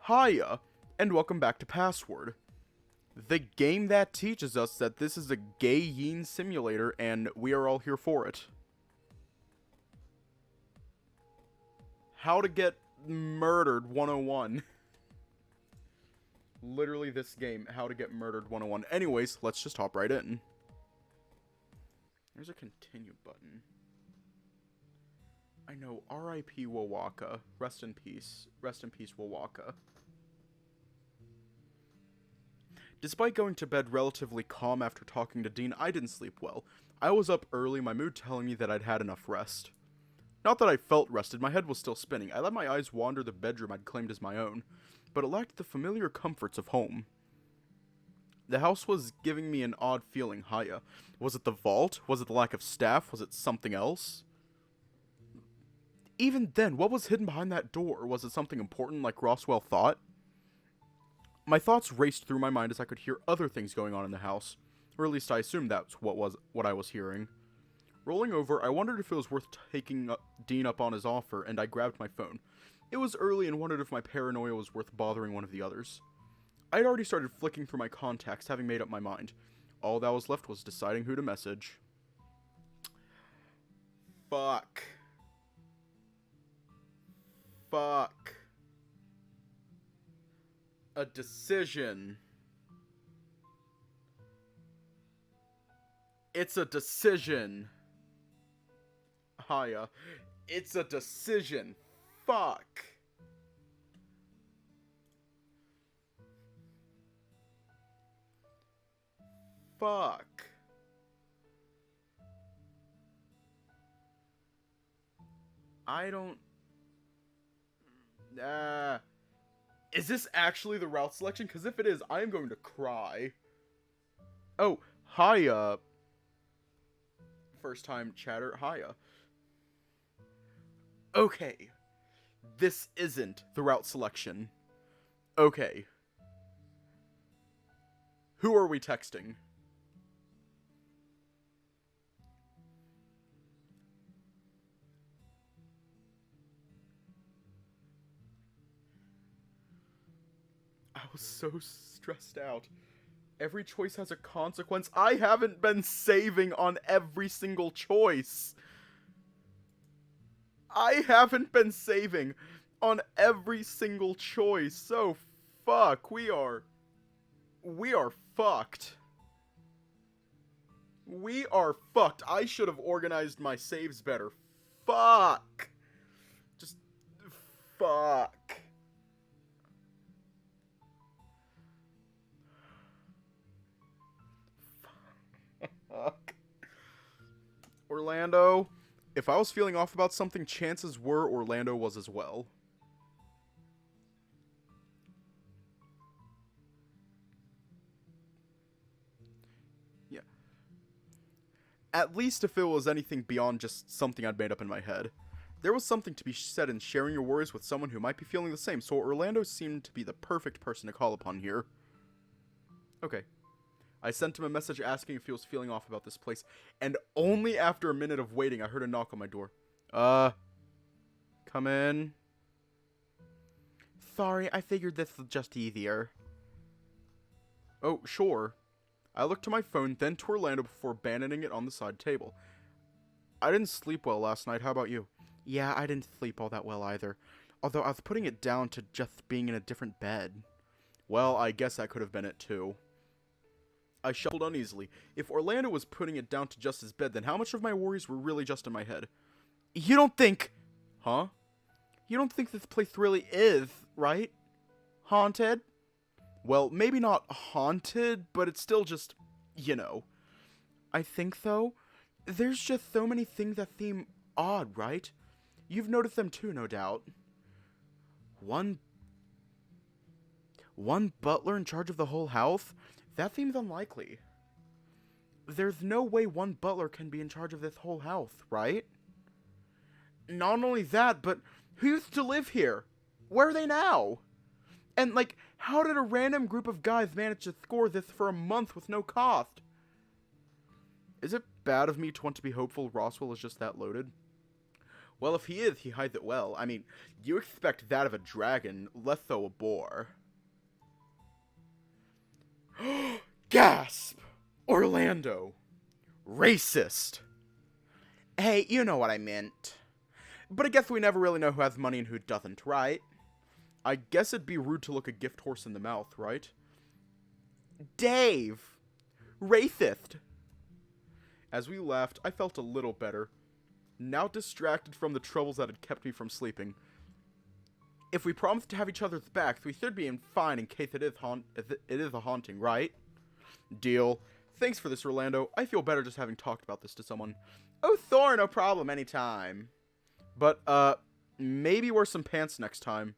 Hiya, and welcome back to Password, the game that teaches us that this is a gay yin simulator and we are all here for it. How to get murdered 101. Literally this game, how to get murdered 101. Anyways, let's just hop right in. There's a continue button. I know, R.I.P. Wawaka. Rest in peace. Rest in peace, Wawaka. Despite going to bed relatively calm after talking to Dean, I didn't sleep well. I was up early, my mood telling me that I'd had enough rest. Not that I felt rested, my head was still spinning. I let my eyes wander the bedroom I'd claimed as my own, but it lacked the familiar comforts of home. The house was giving me an odd feeling, Hiya. Was it the vault? Was it the lack of staff? Was it something else? Even then, what was hidden behind that door? Was it something important like Roswell thought? My thoughts raced through my mind as I could hear other things going on in the house. Or at least I assumed that's what I was hearing. Rolling over, I wondered if it was worth taking Dean up on his offer, and I grabbed my phone. It was early and wondered if my paranoia was worth bothering one of the others. I'd already started flicking through my contacts, having made up my mind. All that was left was deciding who to message. Fuck. A decision. It's a decision. Hiya. It's a decision. Fuck. Fuck. I don't... Is this actually the route selection? Because if it is, I am going to cry. Oh, hiya. First time chatter, hiya. Okay. This isn't the route selection. Okay. Who are we texting? I was so stressed out. Every choice has a consequence. I haven't been saving on every single choice. I haven't been saving on every single choice. So fuck, we are fucked. We are fucked. I should have organized my saves better. Fuck. Just fuck. Fuck. Orlando. If I was feeling off about something, chances were Orlando was as well. Yeah. At least if it was anything beyond just something I'd made up in my head. There was something to be said in sharing your worries with someone who might be feeling the same, so Orlando seemed to be the perfect person to call upon here. Okay. I sent him a message asking if he was feeling off about this place, and only after a minute of waiting, I heard a knock on my door. Come in. Sorry, I figured this was just easier. Oh, sure. I looked to my phone, then to Orlando before abandoning it on the side table. I didn't sleep well last night, how about you? Yeah, I didn't sleep all that well either, although I was putting it down to just being in a different bed. Well, I guess that could have been it too. I shuffled uneasily. If Orlando was putting it down to just his bed, then how much of my worries were really just in my head? You don't think... Huh? You don't think this place really is, right? Haunted? Well, maybe not haunted, but it's still just, you know. I think, though, there's just so many things that seem odd, right? You've noticed them too, no doubt. One butler in charge of the whole house? That seems unlikely. There's no way one butler can be in charge of this whole house, right? Not only that, but who used to live here? Where are they now? And, like, how did a random group of guys manage to score this for a month with no cost? Is it bad of me to want to be hopeful Roswell is just that loaded? Well, if he is, he hides it well. I mean, you expect that of a dragon, less so a boar. Gasp! Orlando. Racist. Hey, you know what I meant. But I guess we never really know who has money and who doesn't, right? I guess it'd be rude to look a gift horse in the mouth, right? Dave! Racist! As we laughed, I felt a little better. Now distracted from the troubles that had kept me from sleeping. If we promised to have each other's backs, we should be fine in case it is a haunting, right? Deal. Thanks for this, Orlando. I feel better just having talked about this to someone. Oh, Thor, no problem, anytime. But, maybe wear some pants next time.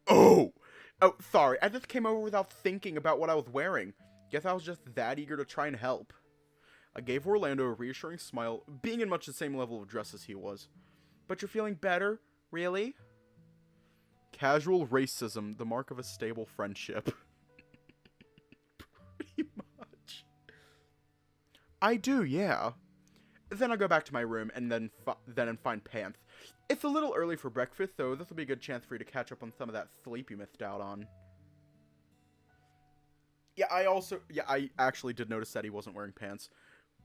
Oh, sorry, I just came over without thinking about what I was wearing. Guess I was just that eager to try and help. I gave Orlando a reassuring smile, being in much the same level of dress as he was. But you're feeling better? Really? Casual racism, the mark of a stable friendship. Pretty much. I do, yeah. Then I'll go back to my room and then find pants. It's a little early for breakfast, though. This will be a good chance for you to catch up on some of that sleep you missed out on. Yeah, I actually did notice that he wasn't wearing pants.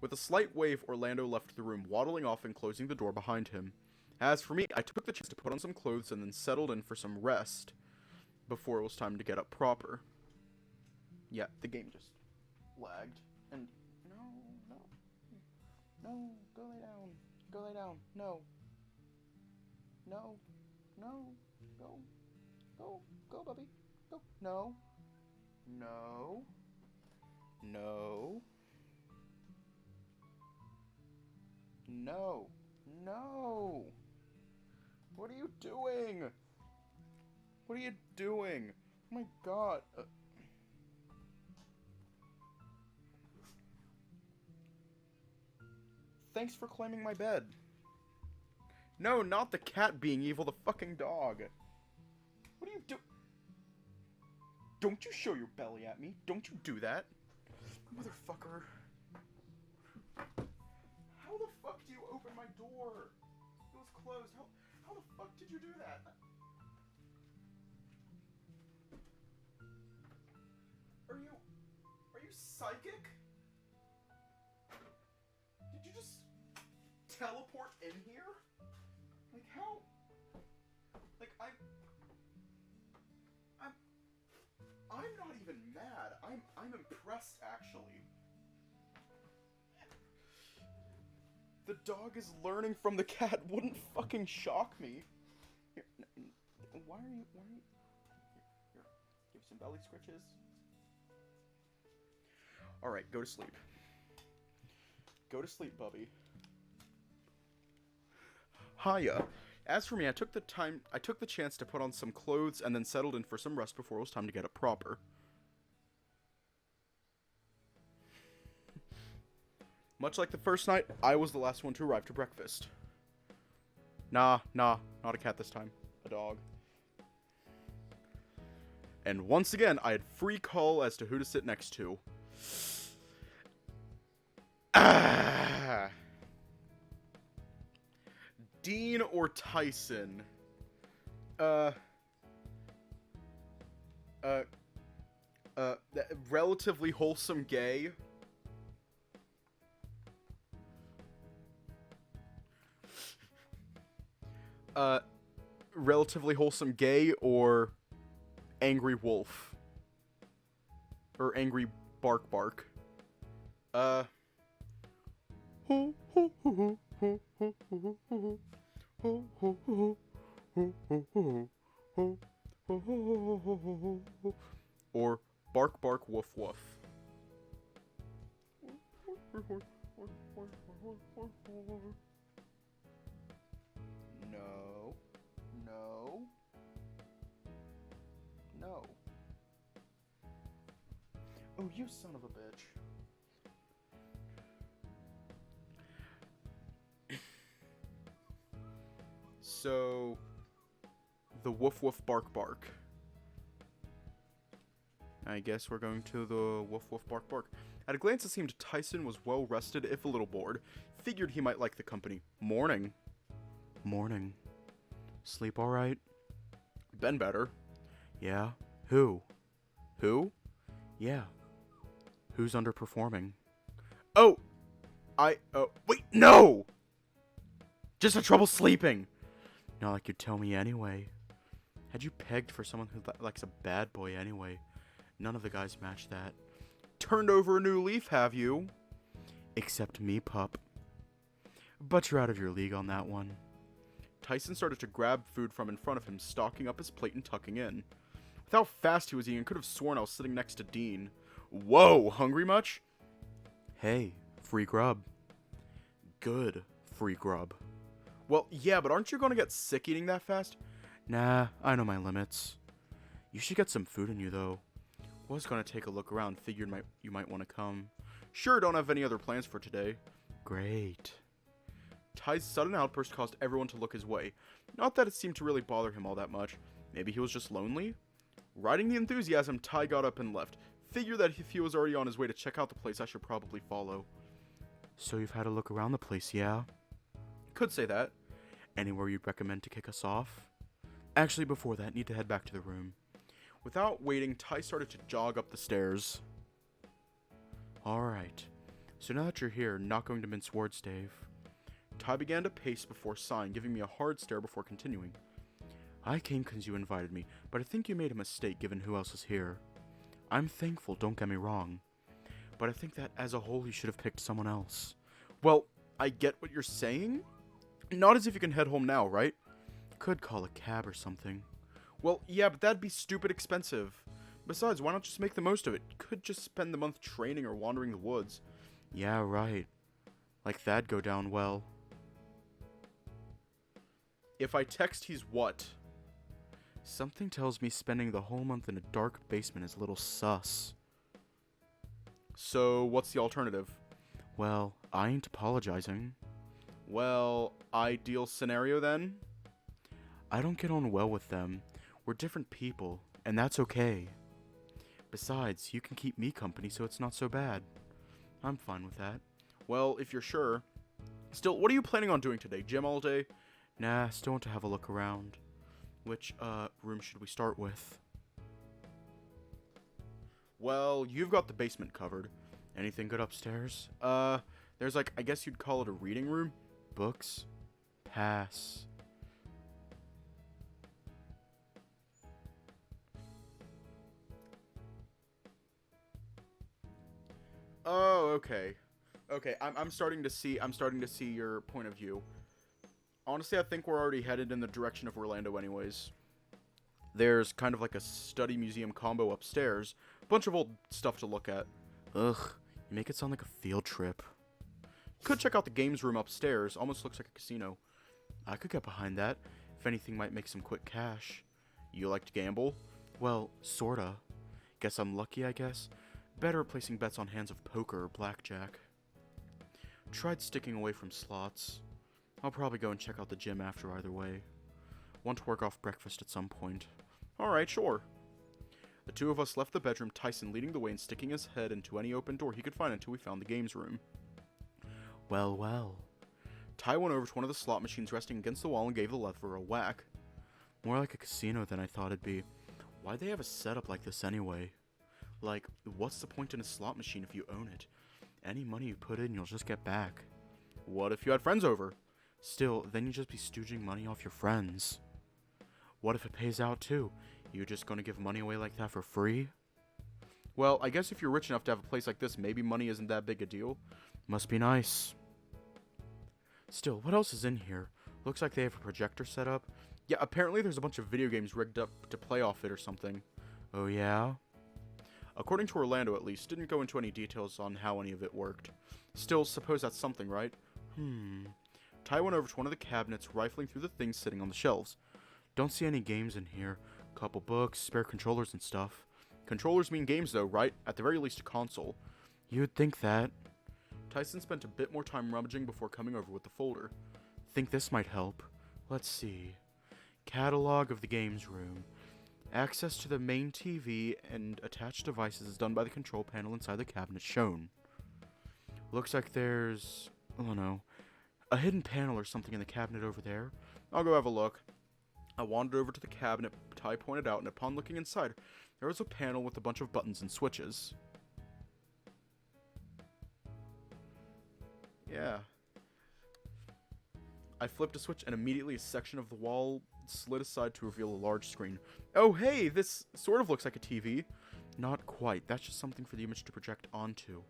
With a slight wave, Orlando left the room, waddling off and closing the door behind him. As for me, I took the chance to put on some clothes and then settled in for some rest before it was time to get up proper. Yeah, the game just lagged. And no, go lay down. Go lay down. No, go, puppy. Go. No. What are you doing? What are you doing? Oh my god. Thanks for claiming my bed. No, not the cat being evil, the fucking dog. What are you doing? Don't you show your belly at me. Don't you do that. Motherfucker. How the fuck do you open my door? It was closed. How the fuck did you do that? Are you psychic? Did you just teleport in here? Like how? Like I'm not even mad. I'm impressed actually. The dog is learning from the cat wouldn't fucking shock me. Here, why are you here, give some belly scratches. Alright, go to sleep. Go to sleep, Bubby. Hiya. As for me, I took the chance to put on some clothes and then settled in for some rest before it was time to get up proper. Much like the first night, I was the last one to arrive to breakfast. Nah, not a cat this time. A dog. And once again, I had free call as to who to sit next to. Dean or Tyson? Relatively wholesome gay. Relatively wholesome gay or angry wolf? Or angry bark bark? Or bark bark woof woof. No. Oh, you son of a bitch. So, the woof woof bark bark. I guess we're going to the woof woof bark bark. At a glance, it seemed Tyson was well rested, if a little bored. Figured he might like the company. Morning. Morning. Sleep all right? Been better. Yeah? Who? Who? Yeah. Who's underperforming? Oh! Wait, no! Just had trouble sleeping! Not like you'd tell me anyway. Had you pegged for someone who likes a bad boy anyway? None of the guys match that. Turned over a new leaf, have you? Except me, pup. But you're out of your league on that one. Tyson started to grab food from in front of him, stocking up his plate and tucking in. With how fast he was eating, I could have sworn I was sitting next to Dean. Whoa, hungry much? Hey, free grub. Good free grub. Well, yeah, but aren't you going to get sick eating that fast? Nah, I know my limits. You should get some food in you, though. Was going to take a look around, figured you might want to come. Sure, don't have any other plans for today. Great. Ty's sudden outburst caused everyone to look his way. Not that it seemed to really bother him all that much. Maybe he was just lonely? Riding the enthusiasm, Ty got up and left. Figure that if he was already on his way to check out the place, I should probably follow. So you've had a look around the place, yeah? Could say that. Anywhere you'd recommend to kick us off? Actually, before that, need to head back to the room. Without waiting, Ty started to jog up the stairs. Alright. So now that you're here, not going to mince words, Dave. Ty began to pace before sighing, giving me a hard stare before continuing. I came because you invited me, but I think you made a mistake given who else is here. I'm thankful, don't get me wrong. But I think that as a whole you should have picked someone else. Well, I get what you're saying. Not as if you can head home now, right? Could call a cab or something. Well, yeah, but that'd be stupid expensive. Besides, why not just make the most of it? Could just spend the month training or wandering the woods. Yeah, right. Like that'd go down well. If I text, he's what? Something tells me spending the whole month in a dark basement is a little sus. So, what's the alternative? Well, I ain't apologizing. Well, ideal scenario then? I don't get on well with them. We're different people, and that's okay. Besides, you can keep me company, so it's not so bad. I'm fine with that. Well, if you're sure. Still, what are you planning on doing today? Gym all day? Nah, still want to have a look around. Which, room should we start with? Well, you've got the basement covered. Anything good upstairs? There's like, I guess you'd call it a reading room? Books? Pass. Oh, okay. Okay, I'm starting to see your point of view. Honestly, I think we're already headed in the direction of Orlando anyways. There's kind of like a study museum combo upstairs. Bunch of old stuff to look at. Ugh, you make it sound like a field trip. Could check out the games room upstairs. Almost looks like a casino. I could get behind that. If anything, might make some quick cash. You like to gamble? Well, sorta. Guess I'm lucky, I guess. Better at placing bets on hands of poker or blackjack. Tried sticking away from slots. I'll probably go and check out the gym after either way. Want to work off breakfast at some point. Alright, sure. The two of us left the bedroom, Tyson leading the way and sticking his head into any open door he could find until we found the games room. Well, well. Ty went over to one of the slot machines resting against the wall and gave the lever a whack. More like a casino than I thought it'd be. Why'd they have a setup like this anyway? Like, what's the point in a slot machine if you own it? Any money you put in, you'll just get back. What if you had friends over? Still, then you'd just be stooging money off your friends. What if it pays out too? You just gonna give money away like that for free? Well, I guess if you're rich enough to have a place like this, maybe money isn't that big a deal. Must be nice. Still, what else is in here? Looks like they have a projector set up. Yeah, apparently there's a bunch of video games rigged up to play off it or something. Oh yeah? According to Orlando at least, didn't go into any details on how any of it worked. Still, suppose that's something, right? Ty went over to one of the cabinets, rifling through the things sitting on the shelves. Don't see any games in here. Couple books, spare controllers and stuff. Controllers mean games though, right? At the very least a console. You'd think that. Tyson spent a bit more time rummaging before coming over with the folder. Think this might help. Let's see. Catalog of the games room. Access to the main TV and attached devices is done by the control panel inside the cabinet shown. Looks like there's, I don't know, a hidden panel or something in the cabinet over there. I'll go have a look. I wandered over to the cabinet Ty pointed out, and upon looking inside, there was a panel with a bunch of buttons and switches. Yeah. I flipped a switch, and immediately a section of the wall slid aside to reveal a large screen. Oh, hey, this sort of looks like a TV. Not quite. That's just something for the image to project onto.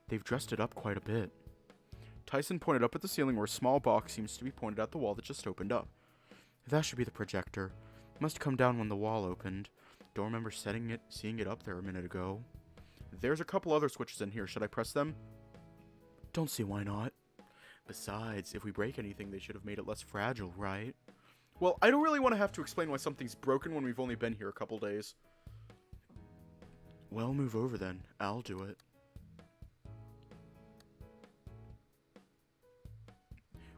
They've dressed it up quite a bit. Tyson pointed up at the ceiling where a small box seems to be pointed at the wall that just opened up. That should be the projector. It must come down when the wall opened. Don't remember seeing it up there a minute ago. There's a couple other switches in here. Should I press them? Don't see why not. Besides, if we break anything, they should have made it less fragile, right? Well, I don't really want to have to explain why something's broken when we've only been here a couple days. Well, move over then. I'll do it.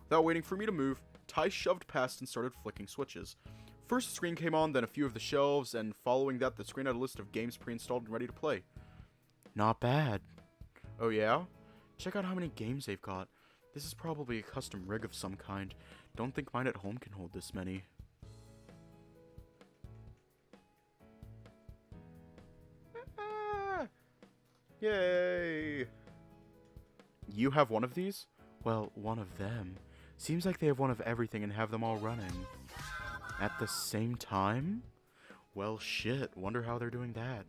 Without waiting for me to move, Ty shoved past and started flicking switches. First the screen came on, then a few of the shelves, and following that the screen had a list of games pre-installed and ready to play. Not bad. Oh yeah? Check out how many games they've got. This is probably a custom rig of some kind. Don't think mine at home can hold this many. Yay! You have one of these? Well, one of them. Seems like they have one of everything and have them all running. At the same time? Well, shit. Wonder how they're doing that.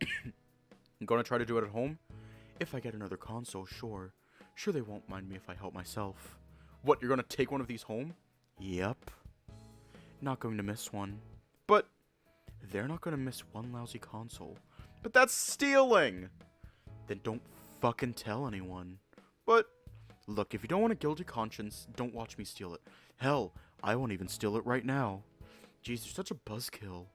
I'm gonna try to do it at home? If I get another console, sure. Sure they won't mind me if I help myself. What, you're gonna take one of these home? Yep. Not going to miss one. But they're not gonna miss one lousy console. But that's stealing! Then don't fucking tell anyone. But look, if you don't want a guilty conscience, don't watch me steal it. Hell, I won't even steal it right now. Jeez, you're such a buzzkill.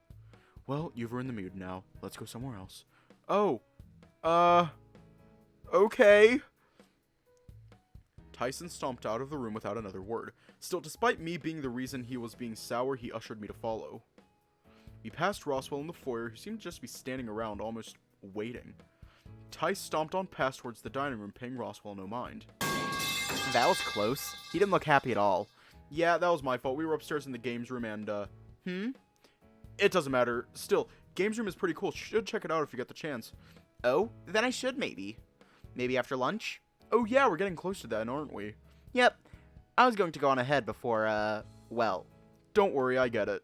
Well, you've ruined the mood now. Let's go somewhere else. Oh. Okay. Tyson stomped out of the room without another word. Still, despite me being the reason he was being sour, he ushered me to follow. We passed Roswell in the foyer, who seemed to just be standing around, almost waiting. Ty stomped on past towards the dining room, paying Roswell no mind. That was close. He didn't look happy at all. Yeah, that was my fault. We were upstairs in the games room and, It doesn't matter. Still, games room is pretty cool. Should check it out if you get the chance. Oh, then I should maybe. Maybe after lunch? Oh yeah, we're getting close to that, aren't we? Yep. I was going to go on ahead before, well. Don't worry, I get it.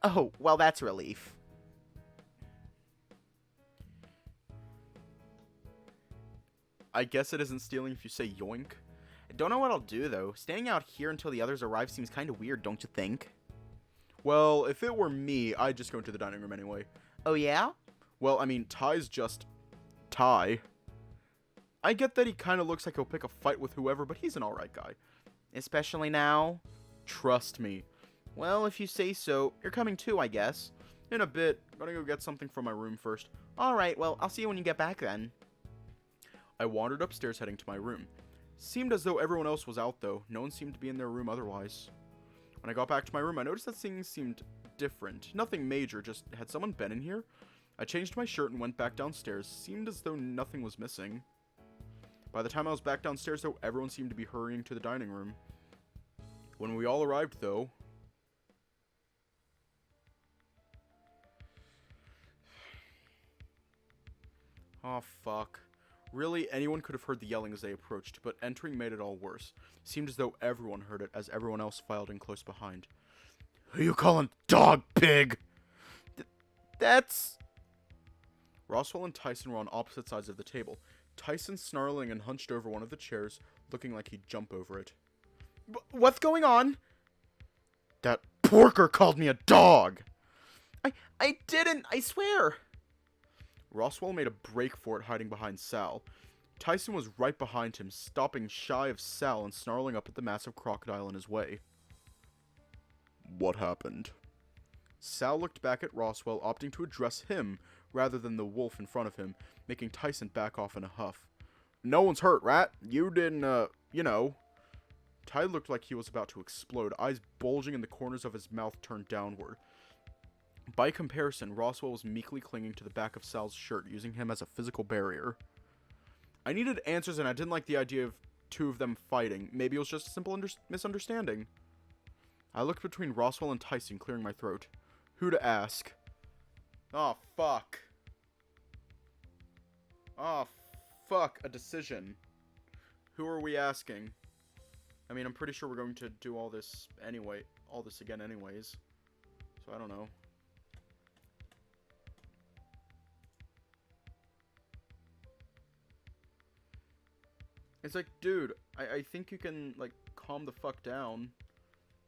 Oh, well, that's a relief. I guess it isn't stealing if you say yoink. I don't know what I'll do, though. Staying out here until the others arrive seems kind of weird, don't you think? Well, if it were me, I'd just go into the dining room anyway. Oh, yeah? Well, I mean, Ty's just Ty. I get that he kind of looks like he'll pick a fight with whoever, but he's an alright guy. Especially now? Trust me. Well, if you say so. You're coming too, I guess. In a bit. Gonna go get something from my room first. Alright, well, I'll see you when you get back then. I wandered upstairs heading to my room. Seemed as though everyone else was out though. No one seemed to be in their room otherwise. When I got back to my room, I noticed that things seemed different. Nothing major, just had someone been in here? I changed my shirt and went back downstairs. Seemed as though nothing was missing. By the time I was back downstairs though, everyone seemed to be hurrying to the dining room. When we all arrived though... Oh fuck. Really, anyone could have heard the yelling as they approached, but entering made it all worse. Seemed as though everyone heard it, as everyone else filed in close behind. Who you calling dog, pig? That's... Roswell and Tyson were on opposite sides of the table. Tyson snarling and hunched over one of the chairs, looking like he'd jump over it. What's going on? That porker called me a dog! I didn't, I swear! Roswell made a break for it, hiding behind Sal. Tyson was right behind him, stopping shy of Sal and snarling up at the massive crocodile in his way. What happened? Sal looked back at Roswell, opting to address him rather than the wolf in front of him, making Tyson back off in a huff. No one's hurt, rat. You didn't, you know. Ty looked like he was about to explode, eyes bulging and the corners of his mouth turned downward. By comparison, Roswell was meekly clinging to the back of Sal's shirt, using him as a physical barrier. I needed answers, and I didn't like the idea of two of them fighting. Maybe it was just a simple misunderstanding. I looked between Roswell and Tyson, clearing my throat. Who to ask? Oh, fuck. Oh, fuck. A decision. Who are we asking? I mean, I'm pretty sure we're going to do all this anyway. All this again anyways. So, I don't know. It's like, dude, I think you can, like, calm the fuck down.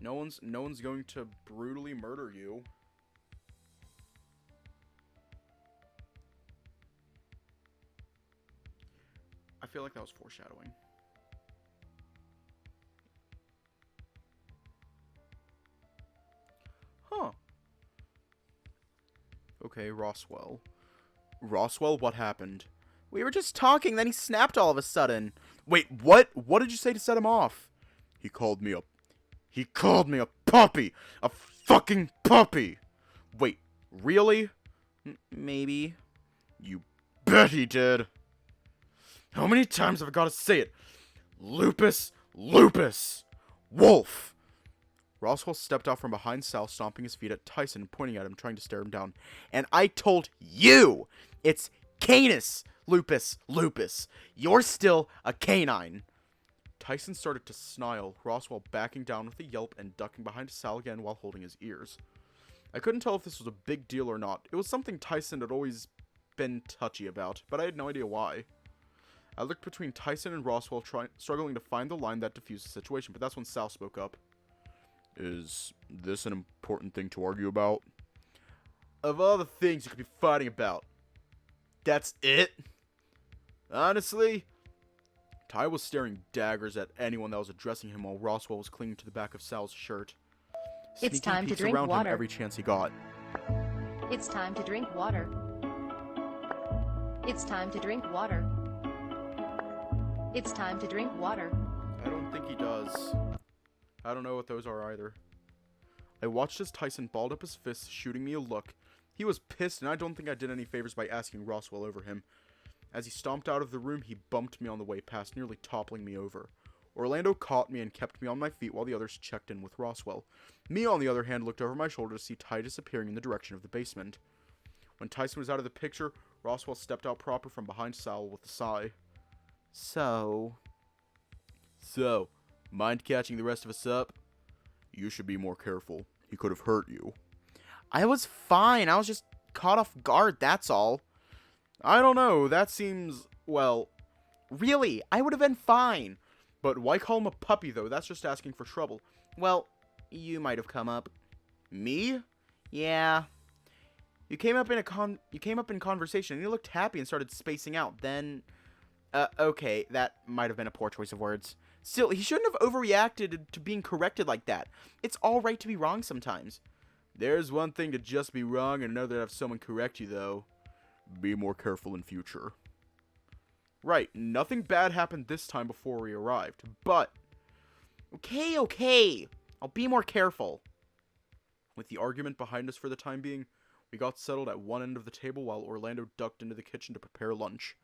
No one's going to brutally murder you. I feel like that was foreshadowing. Huh. Okay, Roswell. Roswell, what happened? We were just talking, then he snapped all of a sudden. Wait, what? What did you say to set him off? He called me a puppy! A fucking puppy! Wait, really? Maybe. You bet he did! How many times have I gotta say it? Lupus! Lupus! Wolf! Roswell stepped out from behind Sal, stomping his feet at Tyson, pointing at him, trying to stare him down. And I told you! It's Canis! Lupus. You're still a canine. Tyson started to snarl, Roswell backing down with a yelp and ducking behind Sal again while holding his ears. I couldn't tell if this was a big deal or not. It was something Tyson had always been touchy about, but I had no idea why. I looked between Tyson and Roswell, struggling to find the line that diffused the situation, but that's when Sal spoke up. Is this an important thing to argue about? Of all the things you could be fighting about, that's it? Honestly? Ty was staring daggers at anyone that was addressing him while Roswell was clinging to the back of Sal's shirt. It's time to drink around water. him every chance he got. It's time to drink water. It's time to drink water. It's time to drink water. I don't think he does. I don't know what those are either. I watched as Tyson balled up his fists, shooting me a look. He was pissed, and I don't think I did any favors by asking Roswell over him. As he stomped out of the room, he bumped me on the way past, nearly toppling me over. Orlando caught me and kept me on my feet while the others checked in with Roswell. Me, on the other hand, looked over my shoulder to see Ty disappearing in the direction of the basement. When Tyson was out of the picture, Roswell stepped out proper from behind Sal with a sigh. So, mind catching the rest of us up? You should be more careful. He could have hurt you. I was fine. I was just caught off guard, that's all. I don't know. That seems, well... Really, I would have been fine. But why call him a puppy, though? That's just asking for trouble. Well, you might have come up. Me? Yeah. You came up in conversation and you looked happy and started spacing out. Then, okay, that might have been a poor choice of words. Still, he shouldn't have overreacted to being corrected like that. It's all right to be wrong sometimes. There's one thing to just be wrong and another to have someone correct you, though. Be more careful in future. Right, nothing bad happened this time before we arrived, but... Okay. I'll be more careful. With the argument behind us for the time being, we got settled at one end of the table while Orlando ducked into the kitchen to prepare lunch.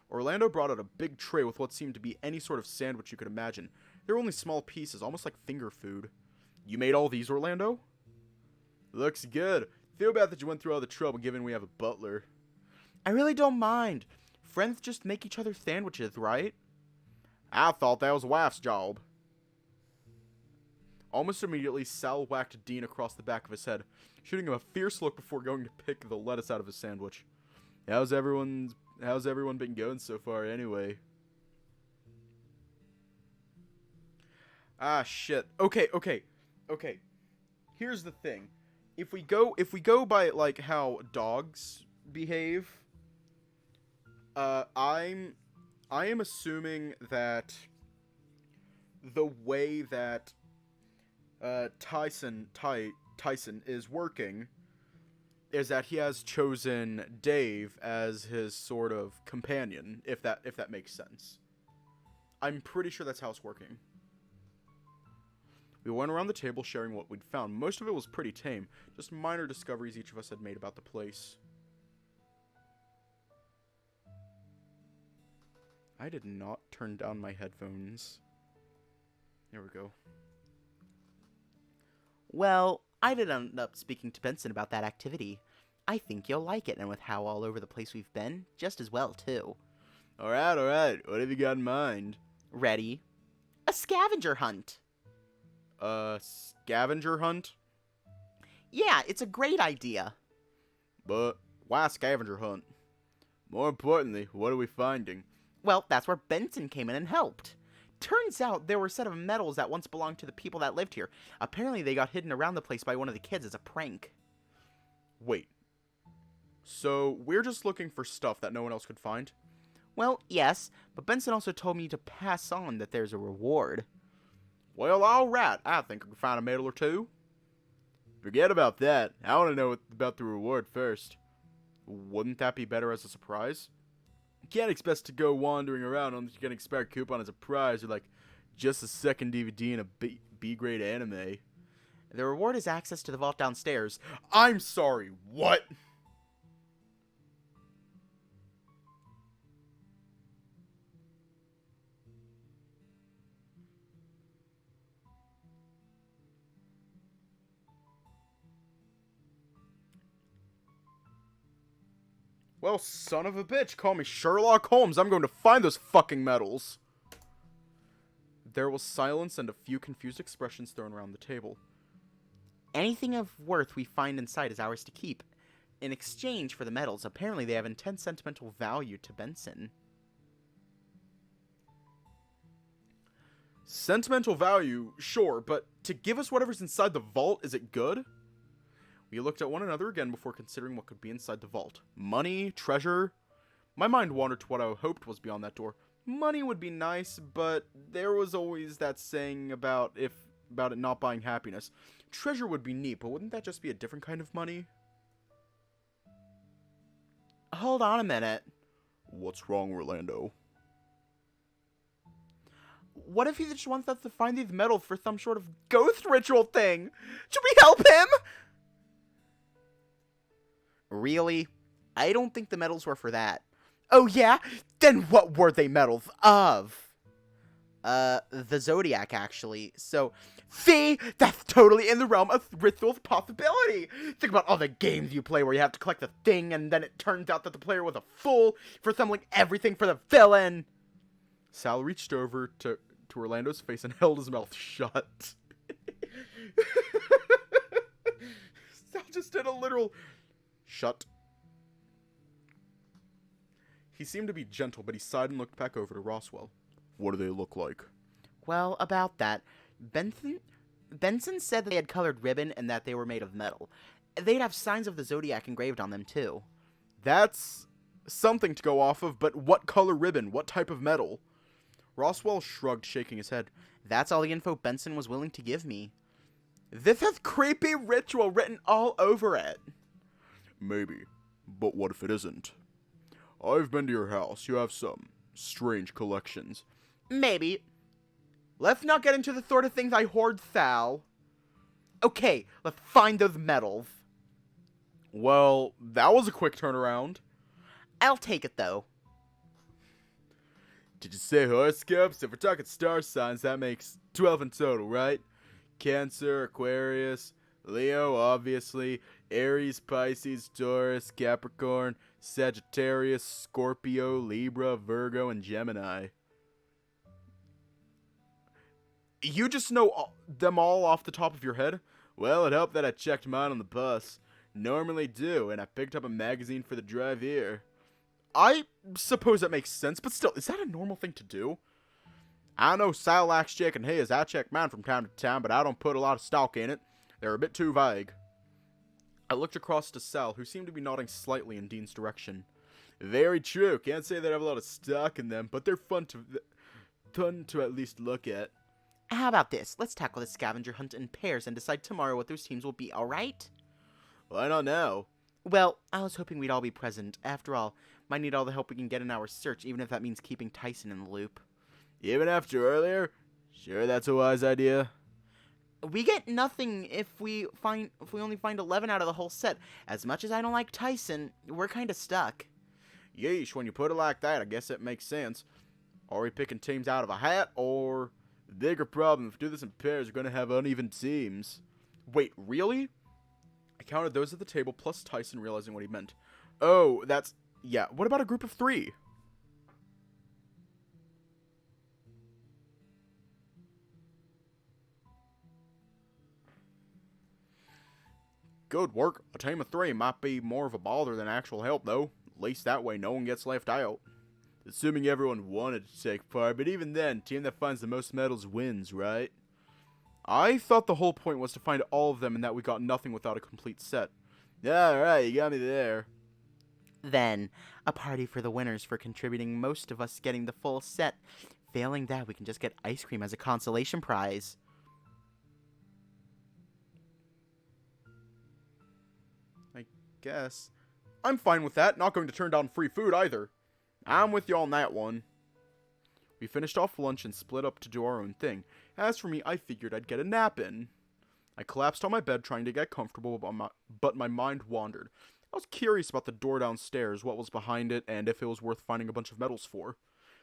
Orlando brought out a big tray with what seemed to be any sort of sandwich you could imagine. They were only small pieces, almost like finger food. You made all these, Orlando? Looks good. Feel bad that you went through all the trouble given we have a butler. I really don't mind. Friends just make each other sandwiches, right? I thought that was wife's job. Almost immediately, Sal whacked Dean across the back of his head, shooting him a fierce look before going to pick the lettuce out of his sandwich. How's everyone been going so far anyway? Ah, shit. Okay. Here's the thing. If we go by, like, how dogs behave, I am assuming that the way that Tyson is working is that he has chosen Dave as his sort of companion, if that makes sense. I'm pretty sure that's how it's working. We went around the table sharing what we'd found. Most of it was pretty tame, just minor discoveries each of us had made about the place. I did not turn down my headphones. There we go. Well, I did end up speaking to Benson about that activity. I think you'll like it, and with how all over the place we've been, just as well, too. Alright. What have you got in mind? Ready? A scavenger hunt. A scavenger hunt? Yeah, it's a great idea. But why a scavenger hunt? More importantly, what are we finding? Well, that's where Benson came in and helped. Turns out there were a set of medals that once belonged to the people that lived here. Apparently they got hidden around the place by one of the kids as a prank. Wait. So, we're just looking for stuff that no one else could find? Well, yes, but Benson also told me to pass on that there's a reward. Well, alright. I think I can find a medal or two. Forget about that. I want to know about the reward first. Wouldn't that be better as a surprise? You can't expect to go wandering around unless you're getting a spare coupon as a prize or like just a second DVD in a B-grade anime. The reward is access to the vault downstairs. I'm sorry, what? Well, son of a bitch, call me Sherlock Holmes. I'm going to find those fucking medals. There was silence and a few confused expressions thrown around the table. Anything of worth we find inside is ours to keep. In exchange for the medals, apparently they have intense sentimental value to Benson. Sentimental value, sure, but to give us whatever's inside the vault, is it good? We looked at one another again before considering what could be inside the vault. Money, treasure. My mind wandered to what I hoped was beyond that door. Money would be nice, but there was always that saying about it not buying happiness. Treasure would be neat, but wouldn't that just be a different kind of money? Hold on a minute. What's wrong, Orlando? What if he just wants us to find these medals for some sort of ghost ritual thing? Should we help him? Really? I don't think the medals were for that. Oh yeah? Then what were they medals of? The Zodiac, actually. So, see? That's totally in the realm of ritual's possibility. Think about all the games you play where you have to collect the thing and then it turns out that the player was a fool for assembling everything for the villain. Sal reached over to Orlando's face and held his mouth shut. Sal just did a literal shut. He seemed to be gentle, but he sighed and looked back over to Roswell. What do they look like? Well, about that, Benson said that they had colored ribbon and that they were made of metal. They'd have signs of the Zodiac engraved on them, too. That's something to go off of, but what color ribbon? What type of metal? Roswell shrugged, shaking his head. That's all the info Benson was willing to give me. This has creepy ritual written all over it. Maybe, but what if it isn't? I've been to your house. You have some strange collections. Maybe. Let's not get into the sort of things I hoard, Sal. Okay, let's find those medals. Well, that was a quick turnaround. I'll take it, though. Did you say horoscopes? If we're talking star signs, that makes 12 in total, right? Cancer, Aquarius, Leo, obviously, Aries, Pisces, Taurus, Capricorn, Sagittarius, Scorpio, Libra, Virgo, and Gemini. You just know them all off the top of your head? Well, it helped that I checked mine on the bus. Normally do, and I picked up a magazine for the drive here. I suppose that makes sense, but still, is that a normal thing to do? I know Sal likes checking his. I check mine from time to time, but I don't put a lot of stock in it. They're a bit too vague. I looked across to Sal, who seemed to be nodding slightly in Dean's direction. Very true. Can't say that I have a lot of stock in them, but they're fun to at least look at. How about this? Let's tackle the scavenger hunt in pairs and decide tomorrow what those teams will be, alright? Why not now? Well, I was hoping we'd all be present. After all, might need all the help we can get in our search, even if that means keeping Tyson in the loop. Even after earlier? Sure, that's a wise idea. We get nothing if we only find 11 out of the whole set. As much as I don't like Tyson, we're kind of stuck. Yeesh, when you put it like that, I guess it makes sense. Are we picking teams out of a hat, or the bigger problem, if we do this in pairs, we're going to have uneven teams? Wait, really? I counted those at the table, plus Tyson realizing what he meant. Oh, that's... yeah, what about a group of 3? Good work. A team of 3 might be more of a bother than actual help, though. At least that way no one gets left out. Assuming everyone wanted to take part, but even then, team that finds the most medals wins, right? I thought the whole point was to find all of them and that we got nothing without a complete set. Yeah, alright, you got me there. Then, a party for the winners for contributing, most of us getting the full set. Failing that, we can just get ice cream as a consolation prize. I guess. I'm fine with that. Not going to turn down free food either. I'm with you on that one. We finished off lunch and split up to do our own thing. As for me, I figured I'd get a nap in. I collapsed on my bed trying to get comfortable, but my mind wandered. I was curious about the door downstairs, what was behind it, and if it was worth finding a bunch of medals for.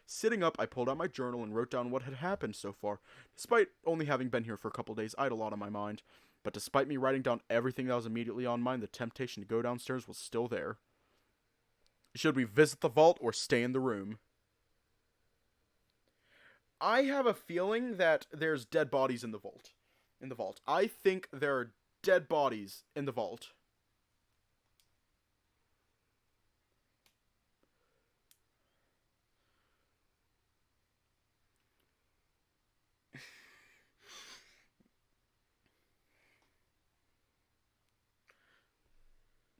Sitting up, I pulled out my journal and wrote down what had happened so far. Despite only having been here for a couple days, I had a lot on my mind. But despite me writing down everything that was immediately on mine, the temptation to go downstairs was still there. Should we visit the vault or stay in the room? I have a feeling that there's dead bodies in the vault. I think there are dead bodies in the vault.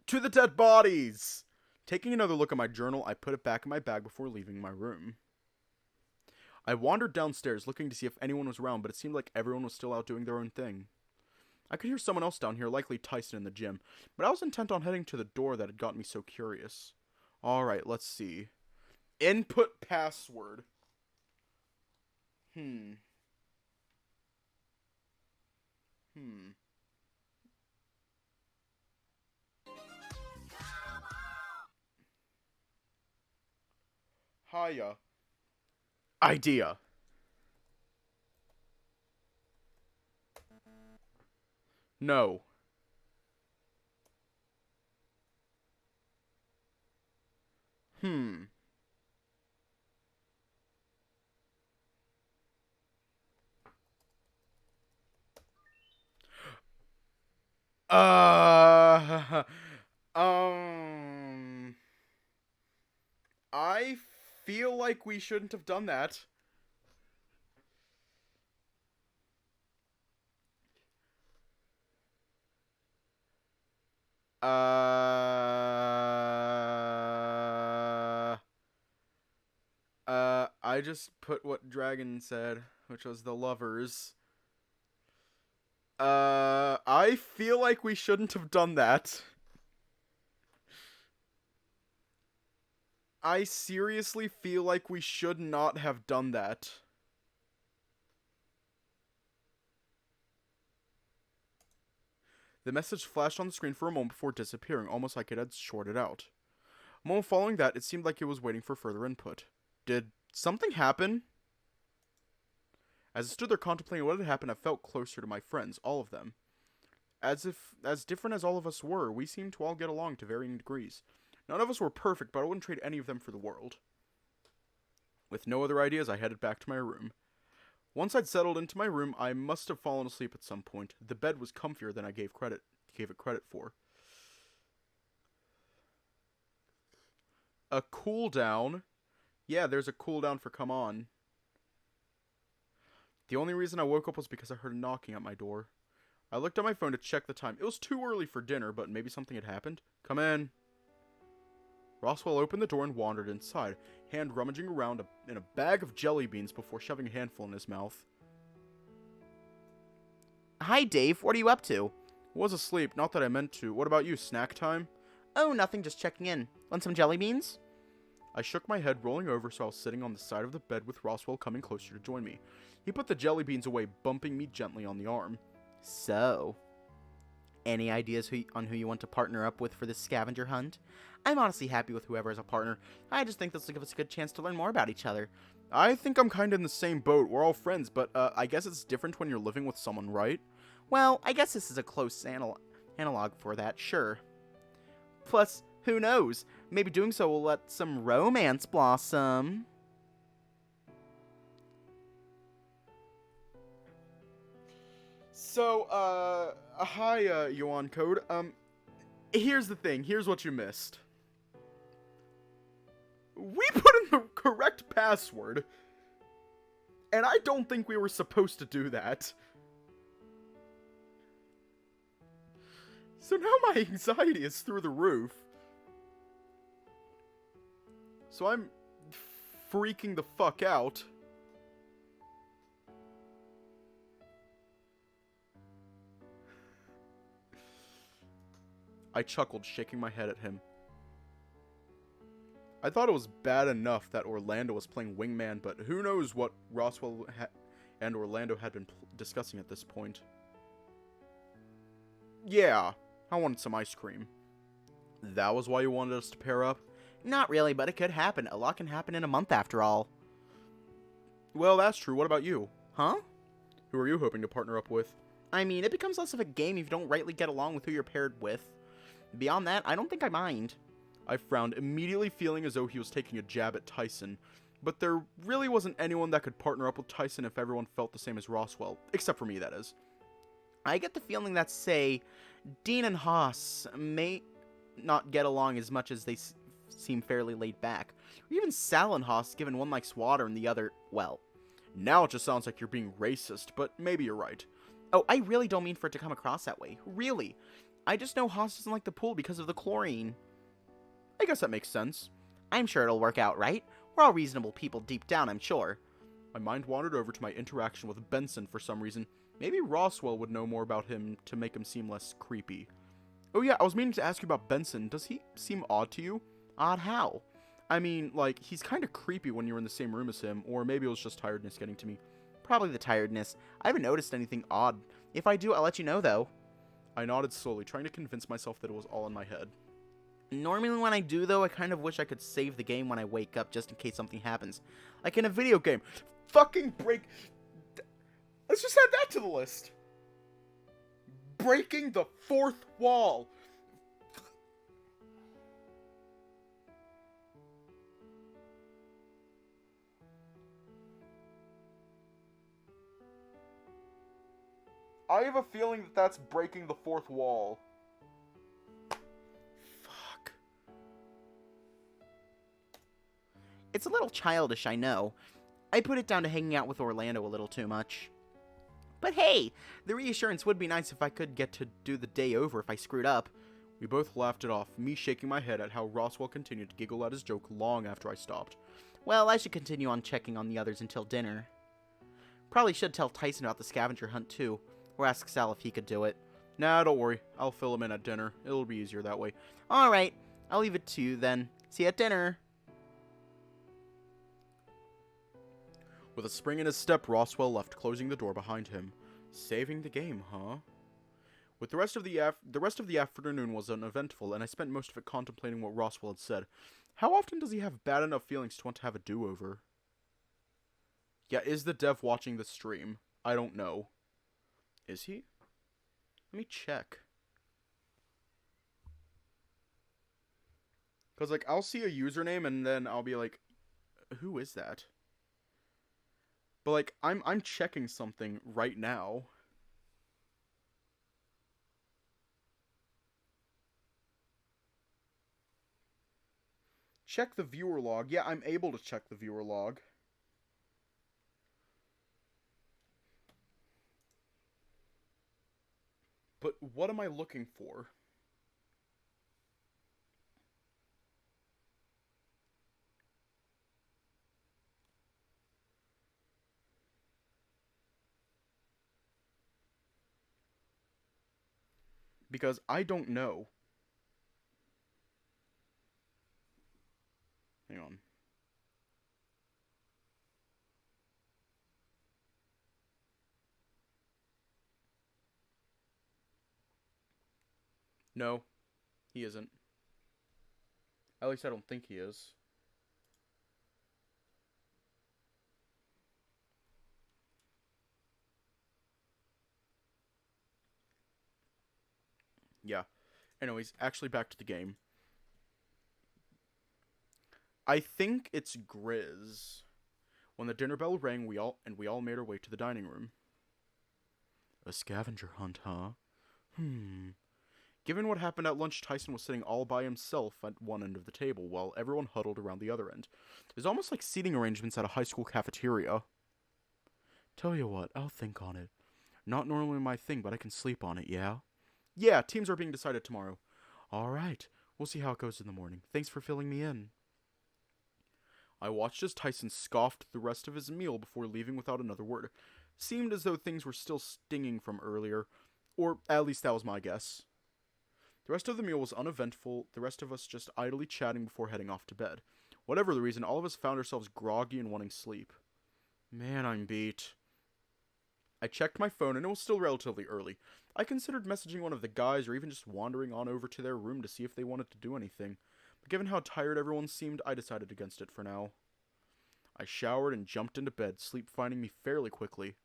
To the dead bodies! Taking another look at my journal, I put it back in my bag before leaving my room. I wandered downstairs looking to see if anyone was around, but it seemed like everyone was still out doing their own thing. I could hear someone else down here, likely Tyson in the gym, but I was intent on heading to the door that had gotten me so curious. Alright, let's see. Input password. Hiya. Idea. No. Uh, I feel like we shouldn't have done that. I just put what Dragon said, which was the lovers. I feel like we shouldn't have done that. I seriously feel like we should not have done that. The message flashed on the screen for a moment before disappearing, almost like it had shorted out. A moment following that, it seemed like it was waiting for further input. Did something happen? As I stood there contemplating what had happened, I felt closer to my friends, all of them. As different as all of us were, we seemed to all get along to varying degrees. None of us were perfect, but I wouldn't trade any of them for the world. With no other ideas, I headed back to my room. Once I'd settled into my room, I must have fallen asleep at some point. The bed was comfier than I gave it credit for. A cooldown? Yeah, there's a cooldown for come on. The only reason I woke up was because I heard a knocking at my door. I looked at my phone to check the time. It was too early for dinner, but maybe something had happened. Come in. Roswell opened the door and wandered inside, hand rummaging around in a bag of jelly beans before shoving a handful in his mouth. Hi, Dave. What are you up to? Was asleep, not that I meant to. What about you, snack time? Oh, nothing, just checking in. Want some jelly beans? I shook my head, rolling over so I was sitting on the side of the bed with Roswell coming closer to join me. He put the jelly beans away, bumping me gently on the arm. So, Any ideas on who you want to partner up with for this scavenger hunt? I'm honestly happy with whoever is a partner. I just think this will give us a good chance to learn more about each other. I think I'm kind of in the same boat. We're all friends, but I guess it's different when you're living with someone, right? Well, I guess this is a close analog for that, sure. Plus, who knows? Maybe doing so will let some romance blossom. So, hi, Yuan Code. Here's the thing. Here's what you missed. We put in the correct password, and I don't think we were supposed to do that. So now my anxiety is through the roof. So I'm freaking the fuck out. I chuckled, shaking my head at him. I thought it was bad enough that Orlando was playing wingman, but who knows what Roswell and Orlando had been discussing at this point. Yeah, I wanted some ice cream. That was why you wanted us to pair up? Not really, but it could happen. A lot can happen in a month after all. Well, that's true. What about you? Huh? Who are you hoping to partner up with? I mean, it becomes less of a game if you don't rightly get along with who you're paired with. Beyond that, I don't think I mind. I frowned, immediately feeling as though he was taking a jab at Tyson. But there really wasn't anyone that could partner up with Tyson if everyone felt the same as Roswell. Except for me, that is. I get the feeling that, say, Dean and Haas may not get along as much as they seem fairly laid back. Or even Sal and Haas, given one likes water and the other, well. Now it just sounds like you're being racist, but maybe you're right. Oh, I really don't mean for it to come across that way. Really. I just know Haas doesn't like the pool because of the chlorine. I guess that makes sense. I'm sure it'll work out, right? We're all reasonable people deep down, I'm sure. My mind wandered over to my interaction with Benson for some reason. Maybe Roswell would know more about him to make him seem less creepy. Oh yeah, I was meaning to ask you about Benson. Does he seem odd to you? Odd how? I mean, like, he's kind of creepy when you're in the same room as him, or maybe it was just tiredness getting to me. Probably the tiredness. I haven't noticed anything odd. If I do, I'll let you know, though. I nodded slowly, trying to convince myself that it was all in my head. Normally when I do, though, I kind of wish I could save the game when I wake up just in case something happens. Like in a video game. Fucking break... Let's just add that to the list. Breaking the fourth wall. I have a feeling that that's breaking the fourth wall. Fuck. It's a little childish, I know. I put it down to hanging out with Orlando a little too much. But hey, the reassurance would be nice if I could get to do the day over if I screwed up. We both laughed it off, me shaking my head at how Roswell continued to giggle at his joke long after I stopped. Well, I should continue on checking on the others until dinner. Probably should tell Tyson about the scavenger hunt too, or ask Sal if he could do it. Nah, don't worry. I'll fill him in at dinner. It'll be easier that way. Alright, I'll leave it to you then. See you at dinner. With a spring in his step, Roswell left, closing the door behind him. Saving the game, huh? With the rest of the afternoon was uneventful, and I spent most of it contemplating what Roswell had said. How often does he have bad enough feelings to want to have a do-over? Yeah, is the dev watching the stream? I don't know. Is he? Let me check. Because, like, I'll see a username, and then I'll be like, who is that? But, like, I'm checking something right now. Check the viewer log. Yeah, I'm able to check the viewer log. But what am I looking for? Because I don't know. Hang on. No, he isn't. At least I don't think he is. Yeah. Anyways, actually back to the game. I think it's Grizz. When the dinner bell rang, we all made our way to the dining room. A scavenger hunt, huh? Given what happened at lunch, Tyson was sitting all by himself at one end of the table, while everyone huddled around the other end. It was almost like seating arrangements at a high school cafeteria. Tell you what, I'll think on it. Not normally my thing, but I can sleep on it, yeah? Yeah, teams are being decided tomorrow. Alright, we'll see how it goes in the morning. Thanks for filling me in. I watched as Tyson scoffed the rest of his meal before leaving without another word. Seemed as though things were still stinging from earlier, or at least that was my guess. The rest of the meal was uneventful, the rest of us just idly chatting before heading off to bed. Whatever the reason, all of us found ourselves groggy and wanting sleep. Man, I'm beat. I checked my phone and it was still relatively early. I considered messaging one of the guys or even just wandering on over to their room to see if they wanted to do anything. But given how tired everyone seemed, I decided against it for now. I showered and jumped into bed, sleep finding me fairly quickly.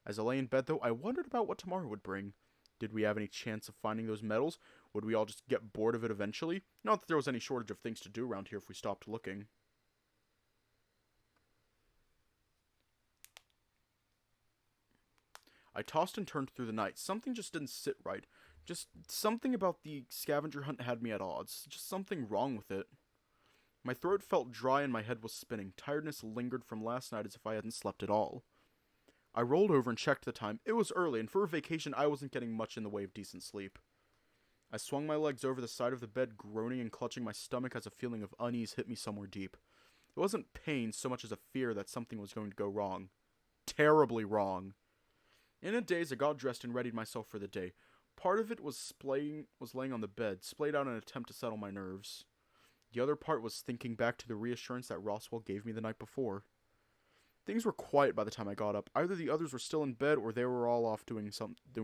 As I lay in bed though, I wondered about what tomorrow would bring. Did we have any chance of finding those medals? Would we all just get bored of it eventually? Not that there was any shortage of things to do around here if we stopped looking. I tossed and turned through the night. Something just didn't sit right. Just something about the scavenger hunt had me at odds. Just something wrong with it. My throat felt dry and my head was spinning. Tiredness lingered from last night as if I hadn't slept at all. I rolled over and checked the time. It was early, and for a vacation, I wasn't getting much in the way of decent sleep. I swung my legs over the side of the bed, groaning and clutching my stomach as a feeling of unease hit me somewhere deep. It wasn't pain so much as a fear that something was going to go wrong. Terribly wrong. In a daze, I got dressed and readied myself for the day. Part of it was laying on the bed, splayed out in an attempt to settle my nerves. The other part was thinking back to the reassurance that Roswell gave me the night before. Things were quiet by the time I got up. Either the others were still in bed or they were all off doing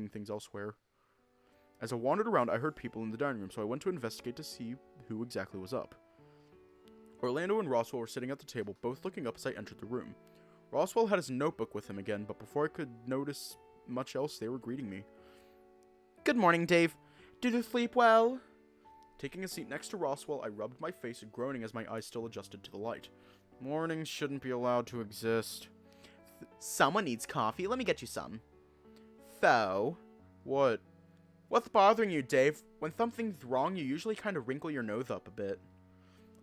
things elsewhere. As I wandered around, I heard people in the dining room, so I went to investigate to see who exactly was up. Orlando and Roswell were sitting at the table, both looking up as I entered the room. Roswell had his notebook with him again, but before I could notice much else, they were greeting me. Good morning, Dave. Did you sleep well? Taking a seat next to Roswell, I rubbed my face, groaning as my eyes still adjusted to the light. Mornings shouldn't be allowed to exist. Someone needs coffee. Let me get you some. Though. What? What's bothering you, Dave? When something's wrong, you usually kind of wrinkle your nose up a bit.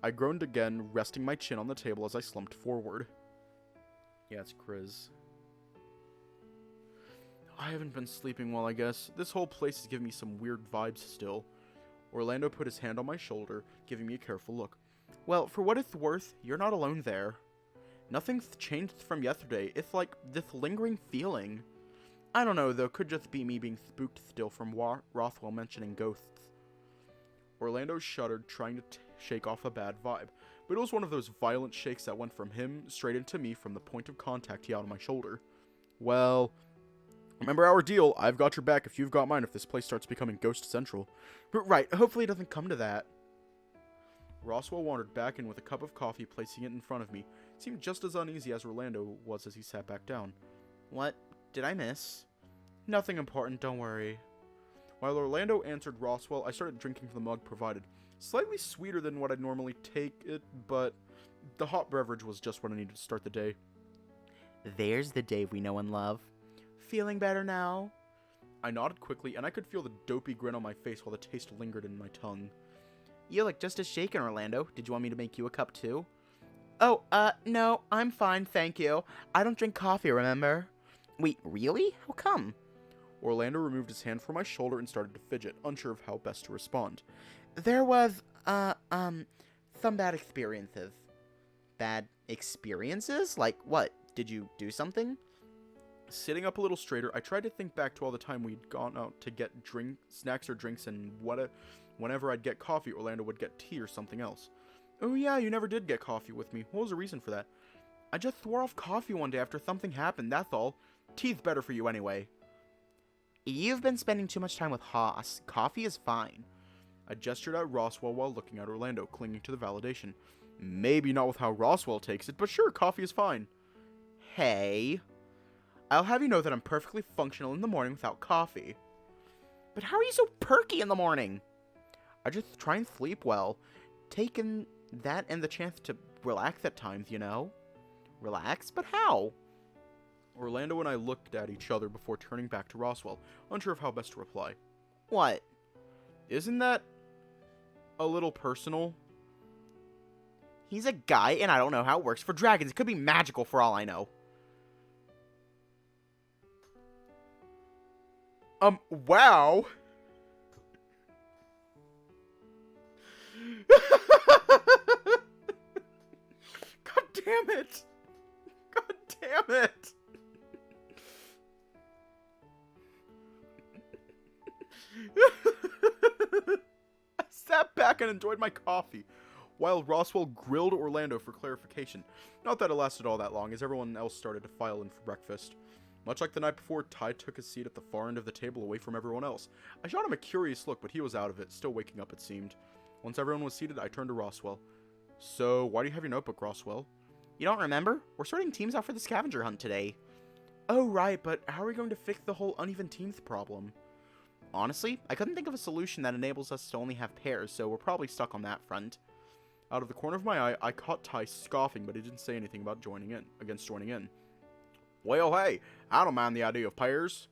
I groaned again, resting my chin on the table as I slumped forward. Yeah, it's Grizz. I haven't been sleeping well, I guess. This whole place is giving me some weird vibes still. Orlando put his hand on my shoulder, giving me a careful look. Well, for what it's worth, you're not alone there. Nothing's changed from yesterday. It's like this lingering feeling. I don't know, though. Could just be me being spooked still from Rothwell mentioning ghosts. Orlando shuddered, trying to shake off a bad vibe. But it was one of those violent shakes that went from him straight into me from the point of contact he had on my shoulder. Well, remember our deal. I've got your back if you've got mine if this place starts becoming Ghost Central. Right, hopefully it doesn't come to that. Roswell wandered back in with a cup of coffee, placing it in front of me. Seemed just as uneasy as Orlando was as he sat back down. What did I miss? Nothing important, don't worry. While Orlando answered Roswell, I started drinking from the mug provided. Slightly sweeter than what I'd normally take it, but the hot beverage was just what I needed to start the day. There's the Dave we know and love. Feeling better now? I nodded quickly, and I could feel the dopey grin on my face while the taste lingered in my tongue. You look just as shaken, Orlando. Did you want me to make you a cup too? Oh, no, I'm fine, thank you. I don't drink coffee, remember? Wait, really? How come? Orlando removed his hand from my shoulder and started to fidget, unsure of how best to respond. There was, some bad experiences. Bad experiences? Like what? Did you do something? Sitting up a little straighter, I tried to think back to all the time we'd gone out to get snacks or drinks, and whenever I'd get coffee, Orlando would get tea or something else. Oh yeah, you never did get coffee with me. What was the reason for that? I just swore off coffee one day after something happened, that's all. Tea's better for you anyway. You've been spending too much time with Haas. Coffee is fine. I gestured at Roswell while looking at Orlando, clinging to the validation. Maybe not with how Roswell takes it, but sure, coffee is fine. Hey. I'll have you know that I'm perfectly functional in the morning without coffee. But how are you so perky in the morning? I just try and sleep well. Taking that and the chance to relax at times, you know? Relax? But how? Orlando and I looked at each other before turning back to Roswell, unsure of how best to reply. What? Isn't that a little personal? He's a guy, and I don't know how it works for dragons. It could be magical for all I know. Wow. God damn it. God damn it. I sat back and enjoyed my coffee, while Roswell grilled Orlando for clarification. Not that it lasted all that long, as everyone else started to file in for breakfast. Much like the night before, Ty took his seat at the far end of the table away from everyone else. I shot him a curious look, but he was out of it, still waking up it seemed. Once everyone was seated, I turned to Roswell. So, why do you have your notebook, Roswell? You don't remember? We're sorting teams out for the scavenger hunt today. Oh, right, but how are we going to fix the whole uneven teams problem? Honestly, I couldn't think of a solution that enables us to only have pairs, so we're probably stuck on that front. Out of the corner of my eye, I caught Ty scoffing, but he didn't say anything about joining in. Well, hey, I don't mind the idea of pairs.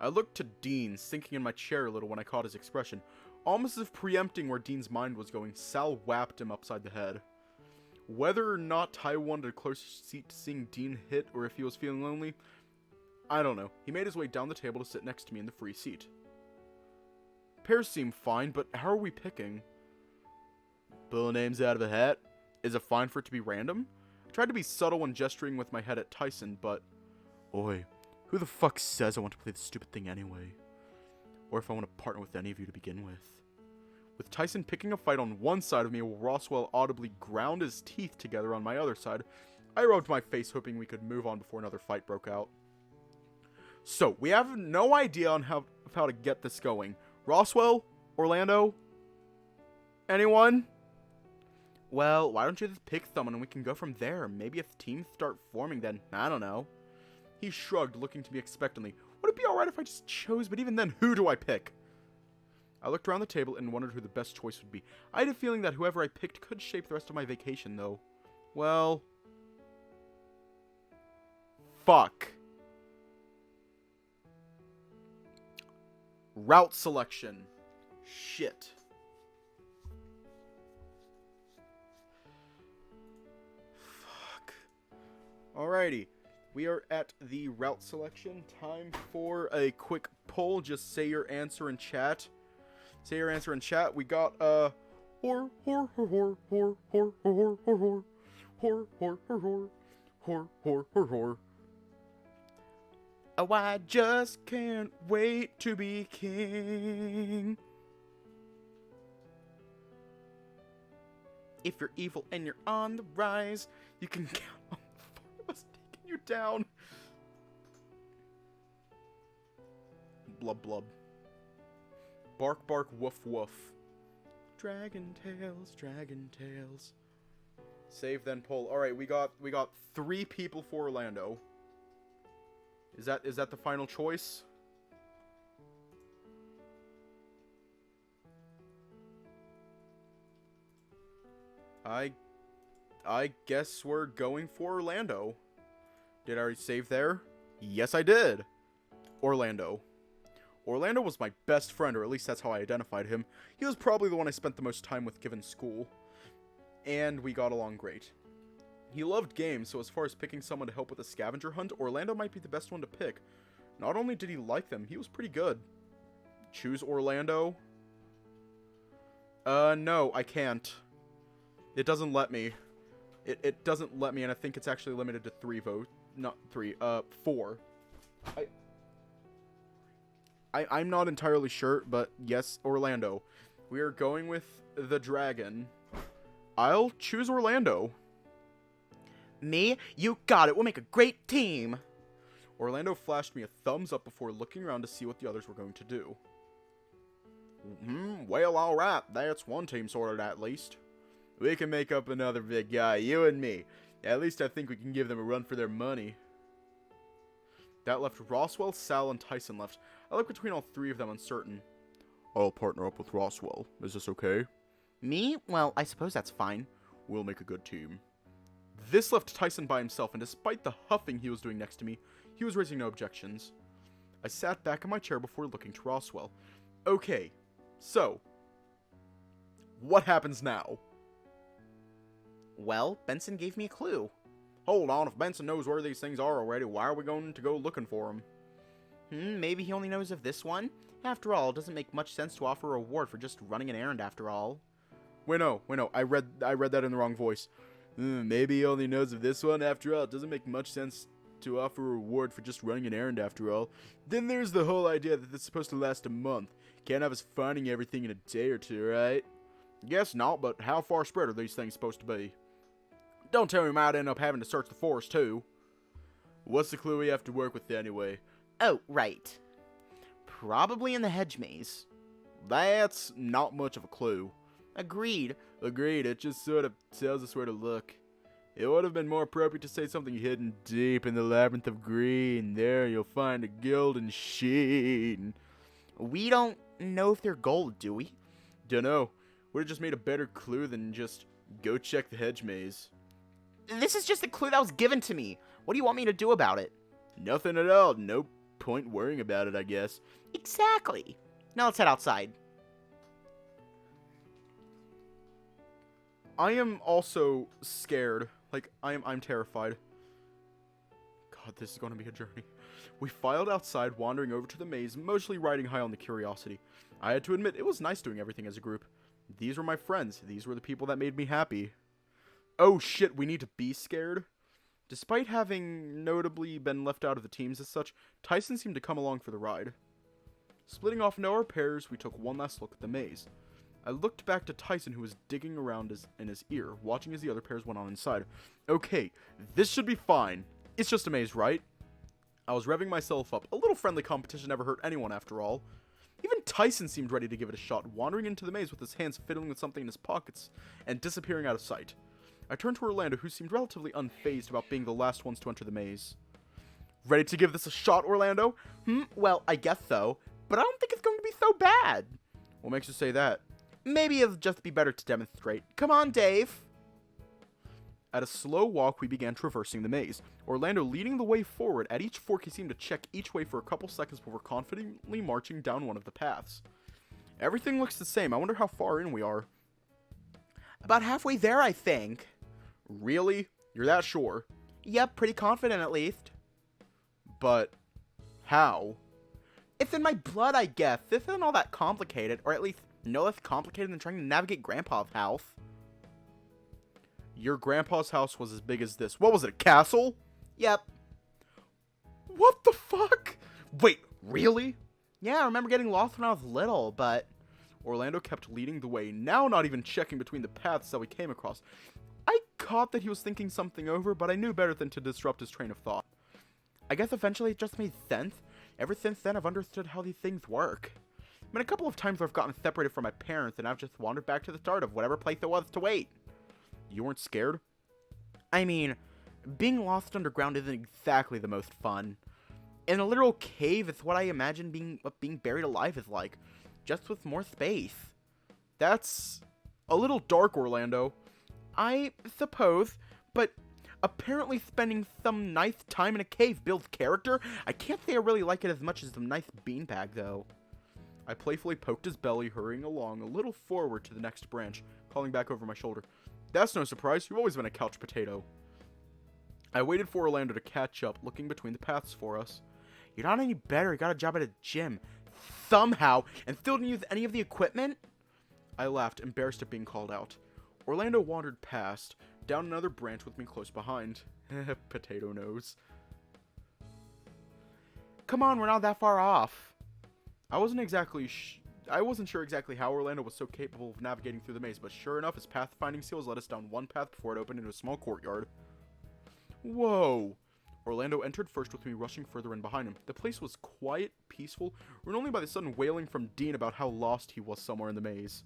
I looked to Dean, sinking in my chair a little when I caught his expression. Almost as if preempting where Dean's mind was going, Sal whapped him upside the head. Whether or not Ty wanted a closer seat to seeing Dean hit, or if he was feeling lonely, I don't know. He made his way down the table to sit next to me in the free seat. Pairs seem fine, but how are we picking? Pull names out of a hat? Is it fine for it to be random? I tried to be subtle when gesturing with my head at Tyson, but... Oi, who the fuck says I want to play this stupid thing anyway? Or if I want to partner with any of you to begin with? With Tyson picking a fight on one side of me while Roswell audibly ground his teeth together on my other side, I rubbed my face hoping we could move on before another fight broke out. So, we have no idea on how to get this going. Roswell? Orlando? Anyone? Well, why don't you just pick someone and we can go from there? Maybe if teams start forming then, I don't know. He shrugged, looking to me expectantly. Would it be alright if I just chose, but even then, who do I pick? I looked around the table and wondered who the best choice would be. I had a feeling that whoever I picked could shape the rest of my vacation, though. Well... Fuck. Route selection. Shit. Fuck. Alrighty. We are at the route selection. Time for a quick poll. Just say your answer in chat. Say your answer in chat. We got, hor, hor, hor, hor, hor, hor, hor, hor, hor, hor, hor, hor, hor, hor, hor, hor. Oh, I just can't wait to be king. If you're evil and you're on the rise, you can count on the four of us taking you down. Blub blub. Bark bark woof woof. Dragon tales, dragon tales. Save then pull. Alright, we got 3 people for Orlando. Is that the final choice? I guess we're going for Orlando. Did I already save there? Yes, I did. Orlando. Orlando was my best friend, or at least that's how I identified him. He was probably the one I spent the most time with given school. And we got along great. He loved games, so as far as picking someone to help with a scavenger hunt, Orlando might be the best one to pick. Not only did he like them, he was pretty good. Choose Orlando? No, I can't. It doesn't let me. It doesn't let me, and I think it's actually limited to 3 votes. Not 3, 4. I'm not entirely sure, but yes, Orlando. We are going with the dragon. I'll choose Orlando. Me? You got it. We'll make a great team. Orlando flashed me a thumbs up before looking around to see what the others were going to do. Well, alright. That's one team sorted at least. We can make up another big guy, you and me. At least I think we can give them a run for their money. That left Roswell, Sal, and Tyson left. I looked between all three of them, uncertain. I'll partner up with Roswell. Is this okay? Me? Well, I suppose that's fine. We'll make a good team. This left Tyson by himself, and despite the huffing he was doing next to me, he was raising no objections. I sat back in my chair before looking to Roswell. Okay, so, what happens now? Well, Benson gave me a clue. Hold on, if Benson knows where these things are already, why are we going to go looking for them? Maybe he only knows of this one? After all, it doesn't make much sense to offer a reward for just running an errand after all. Wait, no, I read that in the wrong voice. Maybe he only knows of this one. After all, it doesn't make much sense to offer a reward for just running an errand after all. Then there's the whole idea that it's supposed to last a month. Can't have us finding everything in a day or two, right? Guess not, but how far spread are these things supposed to be? Don't tell me we might end up having to search the forest too. What's the clue we have to work with anyway? Oh, right. Probably in the hedge maze. That's not much of a clue. Agreed. Agreed, it just sort of tells us where to look. It would have been more appropriate to say something hidden deep in the labyrinth of green. There you'll find a golden sheen. We don't know if they're gold, do we? Dunno. Would have just made a better clue than just go check the hedge maze. This is just a clue that was given to me. What do you want me to do about it? Nothing at all. No point worrying about it, I guess. Exactly. Now let's head outside. I am also scared. Like, I'm terrified. God, this is going to be a journey. We filed outside, wandering over to the maze, mostly riding high on the curiosity. I had to admit, it was nice doing everything as a group. These were my friends. These were the people that made me happy. Oh shit, we need to be scared? Despite having notably been left out of the teams as such, Tyson seemed to come along for the ride. Splitting off into our pairs, we took one last look at the maze. I looked back to Tyson, who was digging around in his ear, watching as the other pairs went on inside. Okay, this should be fine. It's just a maze, right? I was revving myself up. A little friendly competition never hurt anyone, after all. Even Tyson seemed ready to give it a shot, wandering into the maze with his hands fiddling with something in his pockets and disappearing out of sight. I turned to Orlando, who seemed relatively unfazed about being the last ones to enter the maze. Ready to give this a shot, Orlando? Well, I guess so, but I don't think it's going to be so bad. What makes you say that? Maybe it'll just be better to demonstrate. Come on, Dave. At a slow walk, we began traversing the maze, Orlando leading the way forward. At each fork, he seemed to check each way for a couple seconds before confidently marching down one of the paths. Everything looks the same. I wonder how far in we are. About halfway there, I think. Really? You're that sure? Yep, pretty confident at least. But how? It's in my blood, I guess. This isn't all that complicated, or at least no less complicated than trying to navigate Grandpa's house. Your grandpa's house was as big as this. What was it, a castle? Yep. What the fuck? Wait, really? Yeah, I remember getting lost when I was little, but... Orlando kept leading the way, now not even checking between the paths that we came across. I caught that he was thinking something over, but I knew better than to disrupt his train of thought. I guess eventually it just made sense. Ever since then, I've understood how these things work. I mean, a couple of times I've gotten separated from my parents, and I've just wandered back to the start of whatever place it was to wait. You weren't scared? I mean, being lost underground isn't exactly the most fun. In a literal cave, it's what I imagine what being buried alive is like, just with more space. That's a little dark, Orlando. I suppose, but apparently spending some nice time in a cave builds character. I can't say I really like it as much as the nice beanbag, though. I playfully poked his belly, hurrying along a little forward to the next branch, calling back over my shoulder. That's no surprise, you've always been a couch potato. I waited for Orlando to catch up, looking between the paths for us. You're not any better, you got a job at a gym. Somehow, and still didn't use any of the equipment? I laughed, embarrassed at being called out. Orlando wandered past, down another branch with me close behind. Potato nose. Come on, we're not that far off. I wasn't sure exactly how Orlando was so capable of navigating through the maze, but sure enough, his pathfinding skills led us down one path before it opened into a small courtyard. Whoa! Orlando entered first with me rushing further in behind him. The place was quiet, peaceful, ruled only by the sudden wailing from Dean about how lost he was somewhere in the maze.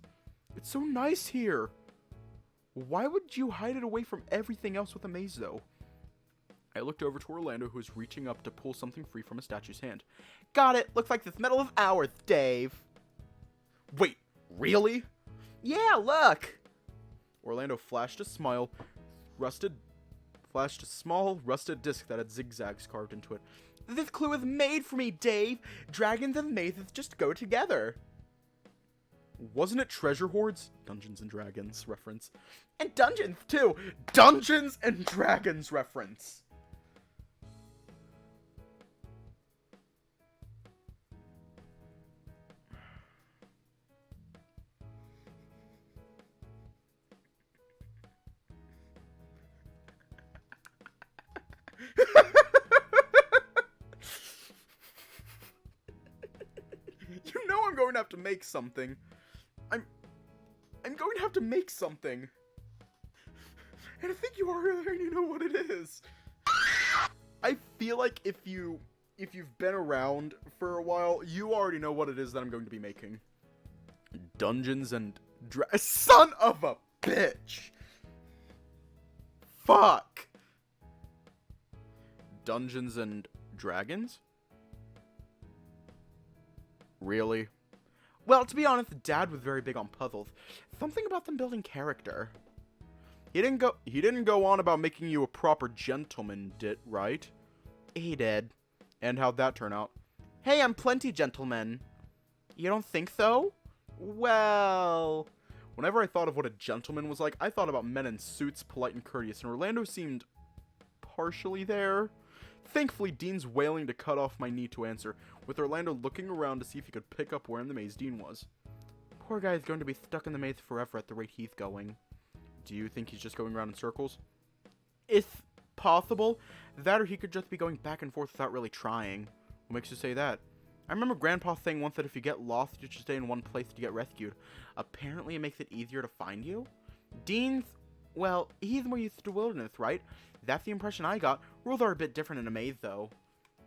It's so nice here. Why would you hide it away from everything else with the maze, though? I looked over to Orlando, who was reaching up to pull something free from a statue's hand. Got it! Looks like this Medal of Ours, Dave! Wait, really? Yeah, look! Orlando flashed a small, rusted disc that had zigzags carved into it. This clue is made for me, Dave! Dragons and mazes just go together. Wasn't it Treasure Hoards? Dungeons and Dragons reference. And dungeons, too! Dungeons and Dragons reference! You know I'm going to have to make something. I'm going to have to make something. And I think you already know what it is. I feel like if you've been around for a while, you already know what it is that I'm going to be making. Dungeons and Son of a bitch! Fuck! Dungeons and Dragons? Really? Well, to be honest, Dad was very big on puzzles. Something about them building character. He didn't go on about making you a proper gentleman, right? He did. And how'd that turn out? Hey, I'm plenty gentleman. You don't think so? Well... Whenever I thought of what a gentleman was like, I thought about men in suits, polite and courteous, and Orlando seemed partially there. Thankfully, Dean's wailing to cut off my need to answer, with Orlando looking around to see if he could pick up where in the maze Dean was. Poor guy is going to be stuck in the maze forever at the rate he's going. Do you think he's just going around in circles? It's possible. That or he could just be going back and forth without really trying. What makes you say that? I remember Grandpa saying once that if you get lost, you should stay in one place to get rescued. Apparently it makes it easier to find you. Dean's... well, he's more used to wilderness, right? That's the impression I got. Rules are a bit different in a maze, though.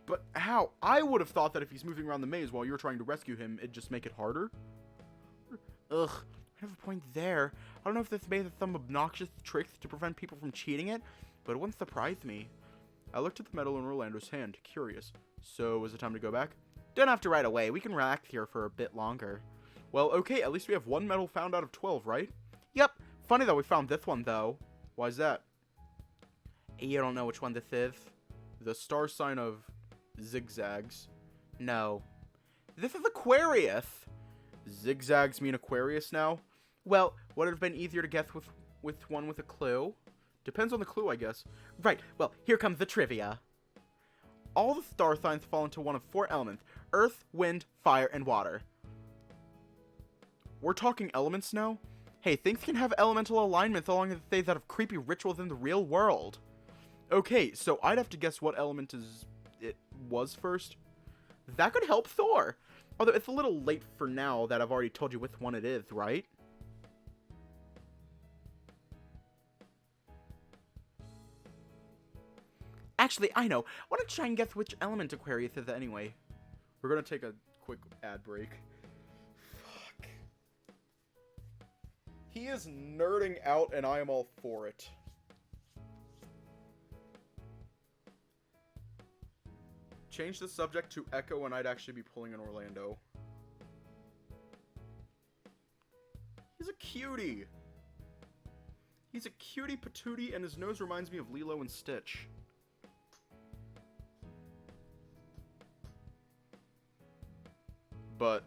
But how? I would have thought that if he's moving around the maze while you're trying to rescue him, it'd just make it harder. Ugh, I have a point there. I don't know if this maze has some obnoxious tricks to prevent people from cheating it, but it wouldn't surprise me. I looked at the medal in Orlando's hand, curious. So, is it time to go back? Don't have to right away. We can relax here for a bit longer. Well, okay, at least we have one medal found out of 12, right? Yep. Funny that we found this one, though. Why's that? You don't know which one this is? The star sign of zigzags. No. This is Aquarius. Zigzags mean Aquarius now? Well, would it have been easier to guess with one with a clue? Depends on the clue, I guess. Right, well, here comes the trivia. All the star signs fall into one of 4 elements: earth, wind, fire, and water. We're talking elements now? Hey, things can have elemental alignments along with days out of creepy rituals in the real world. Okay, so I'd have to guess what element it was first. That could help Thor. Although it's a little late for now that I've already told you which one it is, right? Actually, I know. Why don't you try and guess which element Aquarius is anyway? We're gonna take a quick ad break. Fuck. He is nerding out and I am all for it. Change the subject to Echo and I'd actually be pulling an Orlando. He's a cutie. He's a cutie patootie and his nose reminds me of Lilo and Stitch. But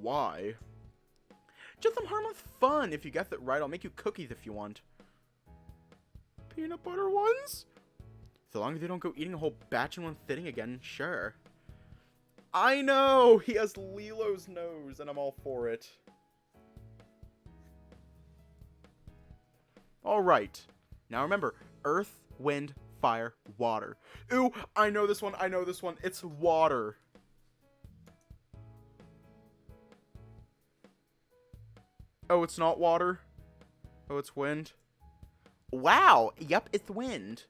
why? Just some harmless fun. If you guess it right, I'll make you cookies if you want. Peanut butter ones? So long as you don't go eating a whole batch in one sitting again, sure. I know! He has Lilo's nose, and I'm all for it. Alright. Now remember, earth, wind, fire, water. Ooh, I know this one, I know this one. It's water. Oh, it's not water? Oh, it's wind? Wow, yep, it's wind.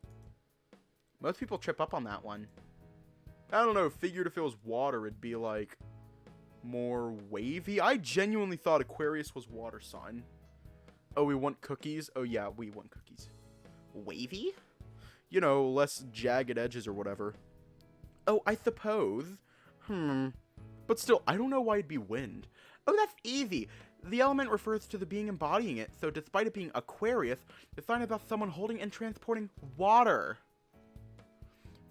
Most people trip up on that one. I don't know, figured if it was water, it'd be, like, more wavy. I genuinely thought Aquarius was water sign. Oh, we want cookies? Oh, yeah, we want cookies. Wavy? You know, less jagged edges or whatever. Oh, I suppose. But still, I don't know why it'd be wind. Oh, that's easy. The element refers to the being embodying it, so despite it being Aquarius, it's not about someone holding and transporting water.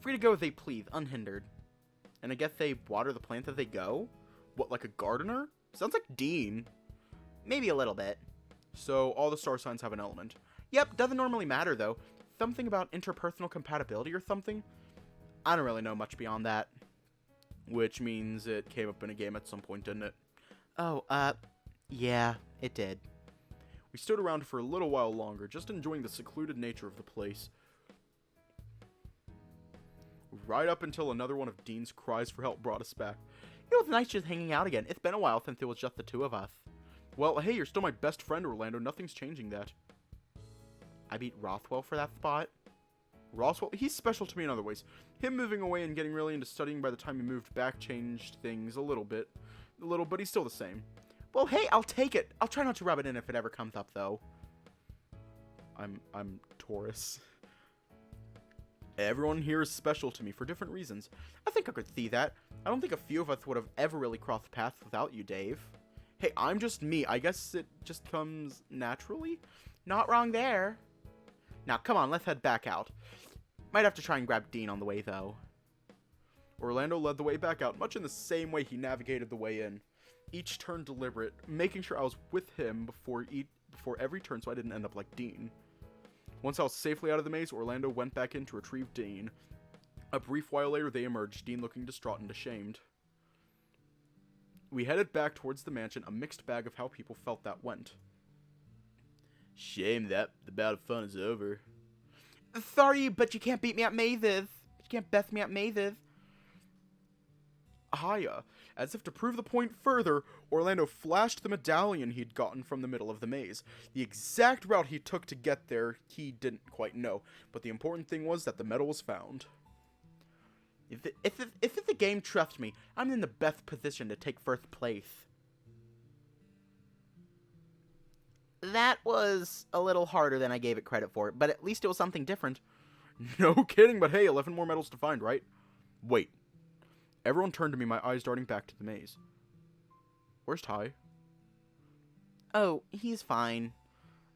Free to go as they please, unhindered. And I guess they water the plants as they go? What, like a gardener? Sounds like Dean. Maybe a little bit. So, all the star signs have an element. Yep, doesn't normally matter though. Something about interpersonal compatibility or something? I don't really know much beyond that. Which means it came up in a game at some point, didn't it? Oh, yeah, it did. We stood around for a little while longer, just enjoying the secluded nature of the place. Right up until another one of Dean's cries for help brought us back. It was nice just hanging out again. It's been a while since it was just the two of us. Well, hey, you're still my best friend, Orlando. Nothing's changing that. I beat Rothwell for that spot. Roswell, he's special to me in other ways. Him moving away and getting really into studying by the time he moved back changed things a little bit. But he's still the same. Well, hey, I'll take it. I'll try not to rub it in if it ever comes up, though. I'm Taurus. Everyone here is special to me for different reasons. I think I could see that. I don't think a few of us would have ever really crossed paths without you, Dave. Hey, I'm just me. I guess it just comes naturally? Not wrong there. Now, come on, let's head back out. Might have to try and grab Dean on the way, though. Orlando led the way back out, much in the same way he navigated the way in. Each turn deliberate, making sure I was with him before every turn so I didn't end up like Dean. Once I was safely out of the maze, Orlando went back in to retrieve Dean. A brief while later, they emerged, Dean looking distraught and ashamed. We headed back towards the mansion, a mixed bag of how people felt that went. Shame that the bout of fun is over. Sorry, but you can't beat me at mazes. You can't best me at mazes. Hiya. As if to prove the point further, Orlando flashed the medallion he'd gotten from the middle of the maze. The exact route he took to get there, he didn't quite know, but the important thing was that the medal was found. If it's a game, trust me, I'm in the best position to take first place. That was a little harder than I gave it credit for, but at least it was something different. No kidding, but hey, 11 more medals to find, right? Wait. Everyone turned to me, my eyes darting back to the maze. Where's Ty? Oh, he's fine.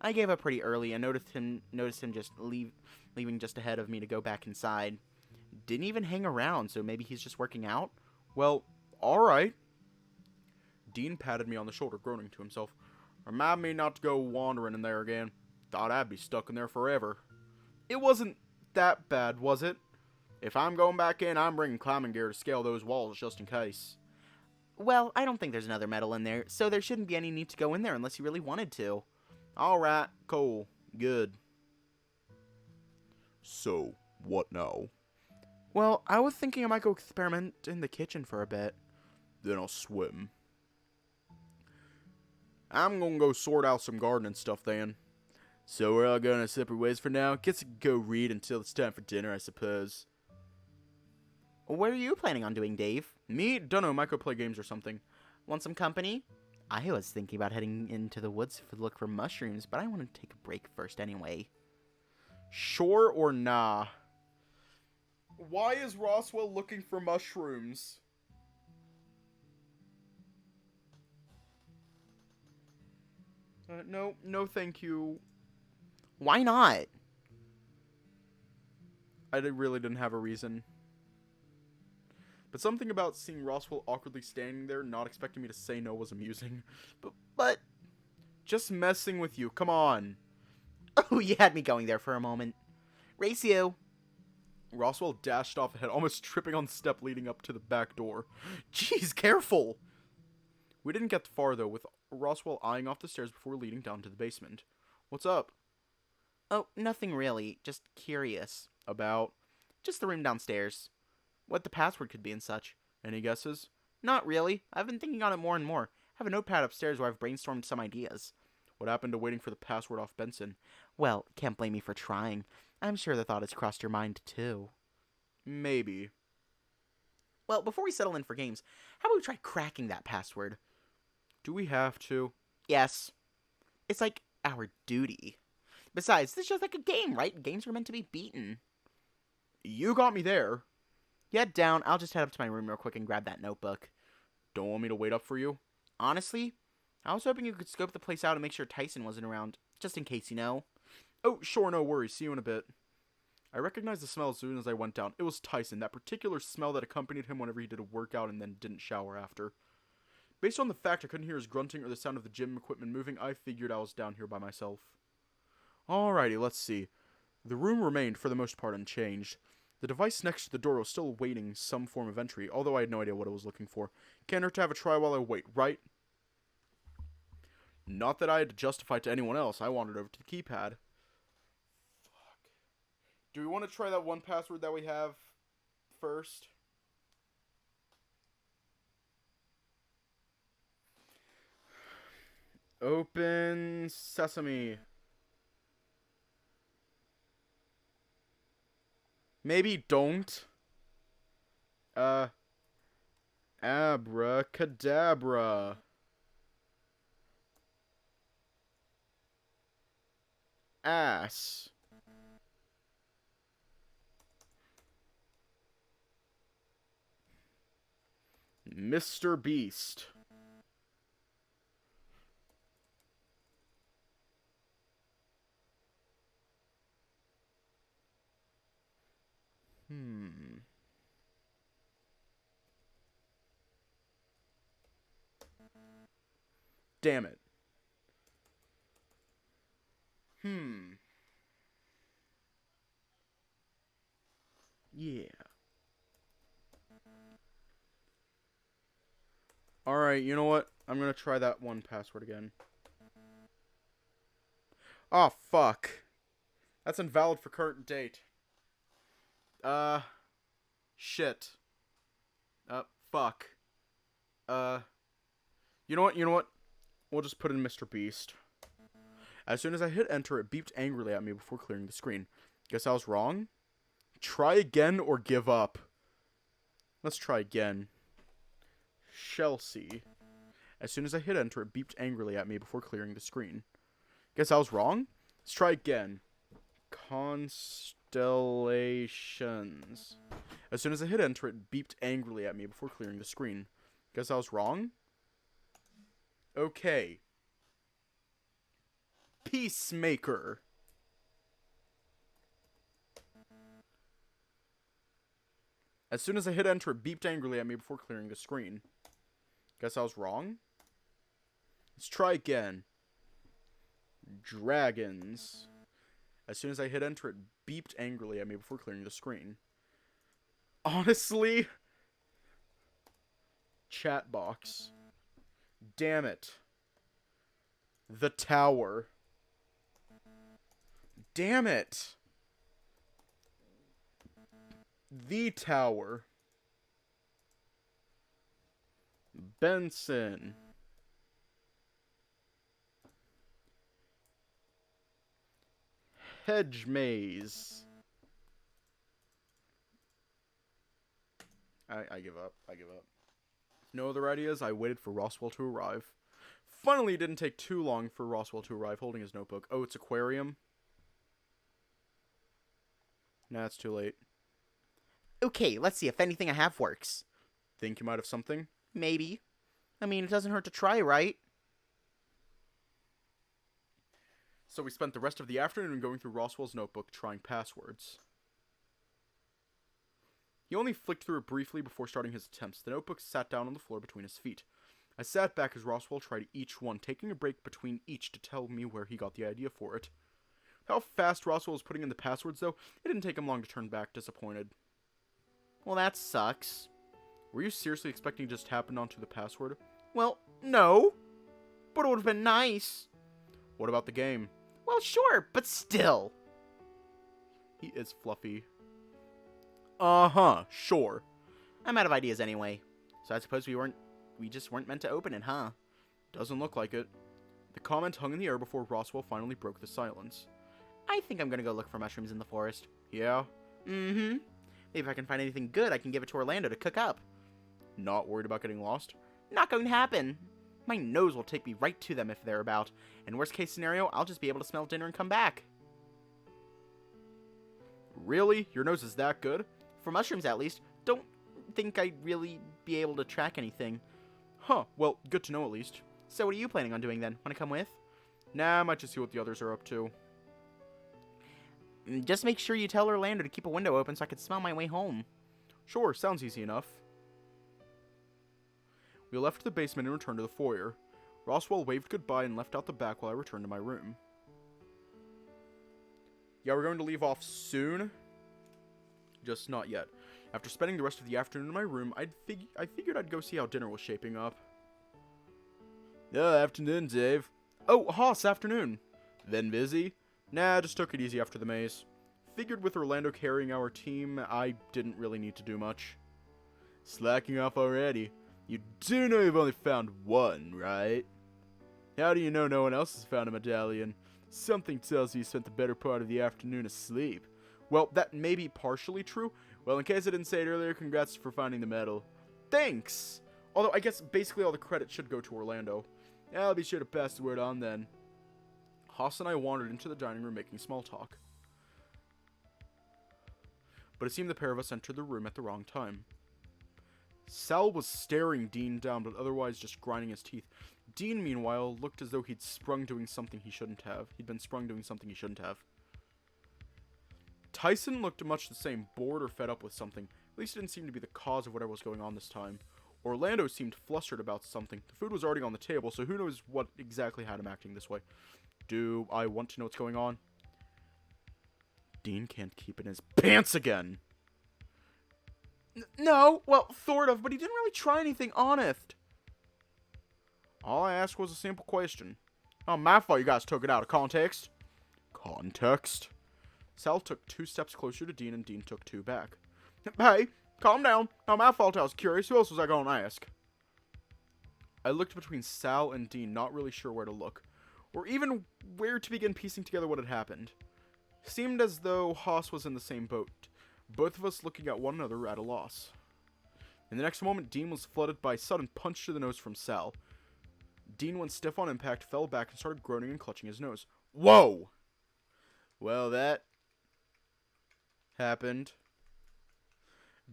I gave up pretty early and noticed him just leaving just ahead of me to go back inside. Didn't even hang around, so maybe he's just working out? Well, alright. Dean patted me on the shoulder, groaning to himself. Remind me not to go wandering in there again. Thought I'd be stuck in there forever. It wasn't that bad, was it? If I'm going back in, I'm bringing climbing gear to scale those walls just in case. Well, I don't think there's another medal in there, so there shouldn't be any need to go in there unless you really wanted to. Alright, cool, good. So, what now? Well, I was thinking I might go experiment in the kitchen for a bit. Then I'll swim. I'm gonna go sort out some gardening stuff then. So we're all going our separate ways for now. Guess I could go read until it's time for dinner, I suppose. What are you planning on doing, Dave? Me? Dunno, might go play games or something. Want some company? I was thinking about heading into the woods to look for mushrooms, but I want to take a break first anyway. Sure or nah? Why is Roswell looking for mushrooms? No thank you. Why not? Really didn't have a reason. But something about seeing Roswell awkwardly standing there, not expecting me to say no, was amusing. But just messing with you, come on. Oh, you had me going there for a moment. Race you. Roswell dashed off ahead, almost tripping on the step leading up to the back door. Jeez, careful. We didn't get far, though, with Roswell eyeing off the stairs before leading down to the basement. What's up? Oh, nothing really. Just curious. About? Just the room downstairs. What the password could be and such. Any guesses? Not really. I've been thinking on it more and more. I have a notepad upstairs where I've brainstormed some ideas. What happened to waiting for the password off Benson? Well, can't blame me for trying. I'm sure the thought has crossed your mind, too. Maybe. Well, before we settle in for games, how about we try cracking that password? Do we have to? Yes. It's like our duty. Besides, this is just like a game, right? Games are meant to be beaten. You got me there. Get down. I'll just head up to my room real quick and grab that notebook. Don't want me to wait up for you? Honestly, I was hoping you could scope the place out and make sure Tyson wasn't around, just in case, you know? Oh, sure, no worries. See you in a bit. I recognized the smell as soon as I went down. It was Tyson, that particular smell that accompanied him whenever he did a workout and then didn't shower after. Based on the fact I couldn't hear his grunting or the sound of the gym equipment moving, I figured I was down here by myself. Alrighty, let's see. The room remained, for the most part, unchanged. The device next to the door was still awaiting some form of entry, although I had no idea what it was looking for. Can't hurt to have a try while I wait, right? Not that I had to justify it to anyone else. I wandered over to the keypad. Fuck. Do we want to try that one password that we have first? Open Sesame. Maybe don't. Abracadabra. Ass. Mr. Beast. Damn it. Yeah. Alright, you know what? I'm gonna try that one password again. Oh, fuck. That's invalid for current date. Shit. Fuck. You know what? We'll just put in Mr. Beast. As soon as I hit enter, it beeped angrily at me before clearing the screen. Guess I was wrong? Try again or give up. Let's try again. Chelsea. As soon as I hit enter, it beeped angrily at me before clearing the screen. Guess I was wrong? Let's try again. Constellations. As soon as I hit enter, it beeped angrily at me before clearing the screen. Guess I was wrong? Okay. Peacemaker. As soon as I hit enter, it beeped angrily at me before clearing the screen. Guess I was wrong? Let's try again. Dragons. As soon as I hit enter, it beeped angrily at me before clearing the screen. Honestly? Chat box. Damn it. The tower. Damn it. The tower. Benson. Hedge maze. I give up. No other ideas. I waited for Roswell to arrive. Funnily, it didn't take too long for Roswell to arrive holding his notebook. Oh, it's aquarium? Nah, it's too late. Okay, let's see if anything I have works. Think you might have something? Maybe. I mean, it doesn't hurt to try, right? So we spent the rest of the afternoon going through Roswell's notebook trying passwords. He only flicked through it briefly before starting his attempts. The notebook sat down on the floor between his feet. I sat back as Roswell tried each one, taking a break between each to tell me where he got the idea for it. How fast Roswell was putting in the passwords, though, it didn't take him long to turn back disappointed. Well, that sucks. Were you seriously expecting to just happen onto the password? Well, no. But it would have been nice. What about the game? Well, sure, but still. He is fluffy. Uh-huh, sure. I'm out of ideas anyway. So I suppose we just weren't meant to open it, huh? Doesn't look like it. The comment hung in the air before Roswell finally broke the silence. I think I'm gonna go look for mushrooms in the forest. Yeah? Mm-hmm. Maybe if I can find anything good, I can give it to Orlando to cook up. Not worried about getting lost? Not going to happen. My nose will take me right to them if they're about. And worst case scenario, I'll just be able to smell dinner and come back. Really? Your nose is that good? For mushrooms, at least. Don't think I'd really be able to track anything. Huh, well, good to know at least. So what are you planning on doing then? Want to come with? Nah, I might just see what the others are up to. Just make sure you tell Orlando to keep a window open so I can smell my way home. Sure, sounds easy enough. We left the basement and returned to the foyer. Roswell waved goodbye and left out the back while I returned to my room. Yeah, we're going to leave off soon. Just not yet. After spending the rest of the afternoon in my room, I figured I'd go see how dinner was shaping up. Yeah, afternoon, Dave. Oh, Hoss, afternoon. Then busy? Nah, just took it easy after the maze. Figured with Orlando carrying our team, I didn't really need to do much. Slacking off already. You do know you've only found one, right? How do you know no one else has found a medallion? Something tells you spent the better part of the afternoon asleep. Well, that may be partially true. Well, in case I didn't say it earlier, congrats for finding the medal. Thanks! Although, I guess basically all the credit should go to Orlando. Yeah, I'll be sure to pass the word on then. Haas and I wandered into the dining room making small talk. But it seemed the pair of us entered the room at the wrong time. Sal was staring Dean down, but otherwise just grinding his teeth. Dean, meanwhile, looked as though he'd sprung doing something he shouldn't have. He'd been sprung doing something he shouldn't have. Tyson looked much the same, bored or fed up with something. At least it didn't seem to be the cause of whatever was going on this time. Orlando seemed flustered about something. The food was already on the table, so who knows what exactly had him acting this way. Do I want to know what's going on? Dean can't keep in his pants again! No, well, sort of, but he didn't really try anything honest. All I asked was a simple question. Oh, my fault you guys took it out of context. Context? Sal took 2 steps closer to Dean, and Dean took 2 back. Hey, calm down. Not my fault I was curious. Who else was I going to ask? I looked between Sal and Dean, not really sure where to look, or even where to begin piecing together what had happened. Seemed as though Haas was in the same boat, both of us looking at one another at a loss. In the next moment, Dean was flooded by a sudden punch to the nose from Sal. Dean went stiff on impact, fell back, and started groaning and clutching his nose. Whoa! Well, that happened.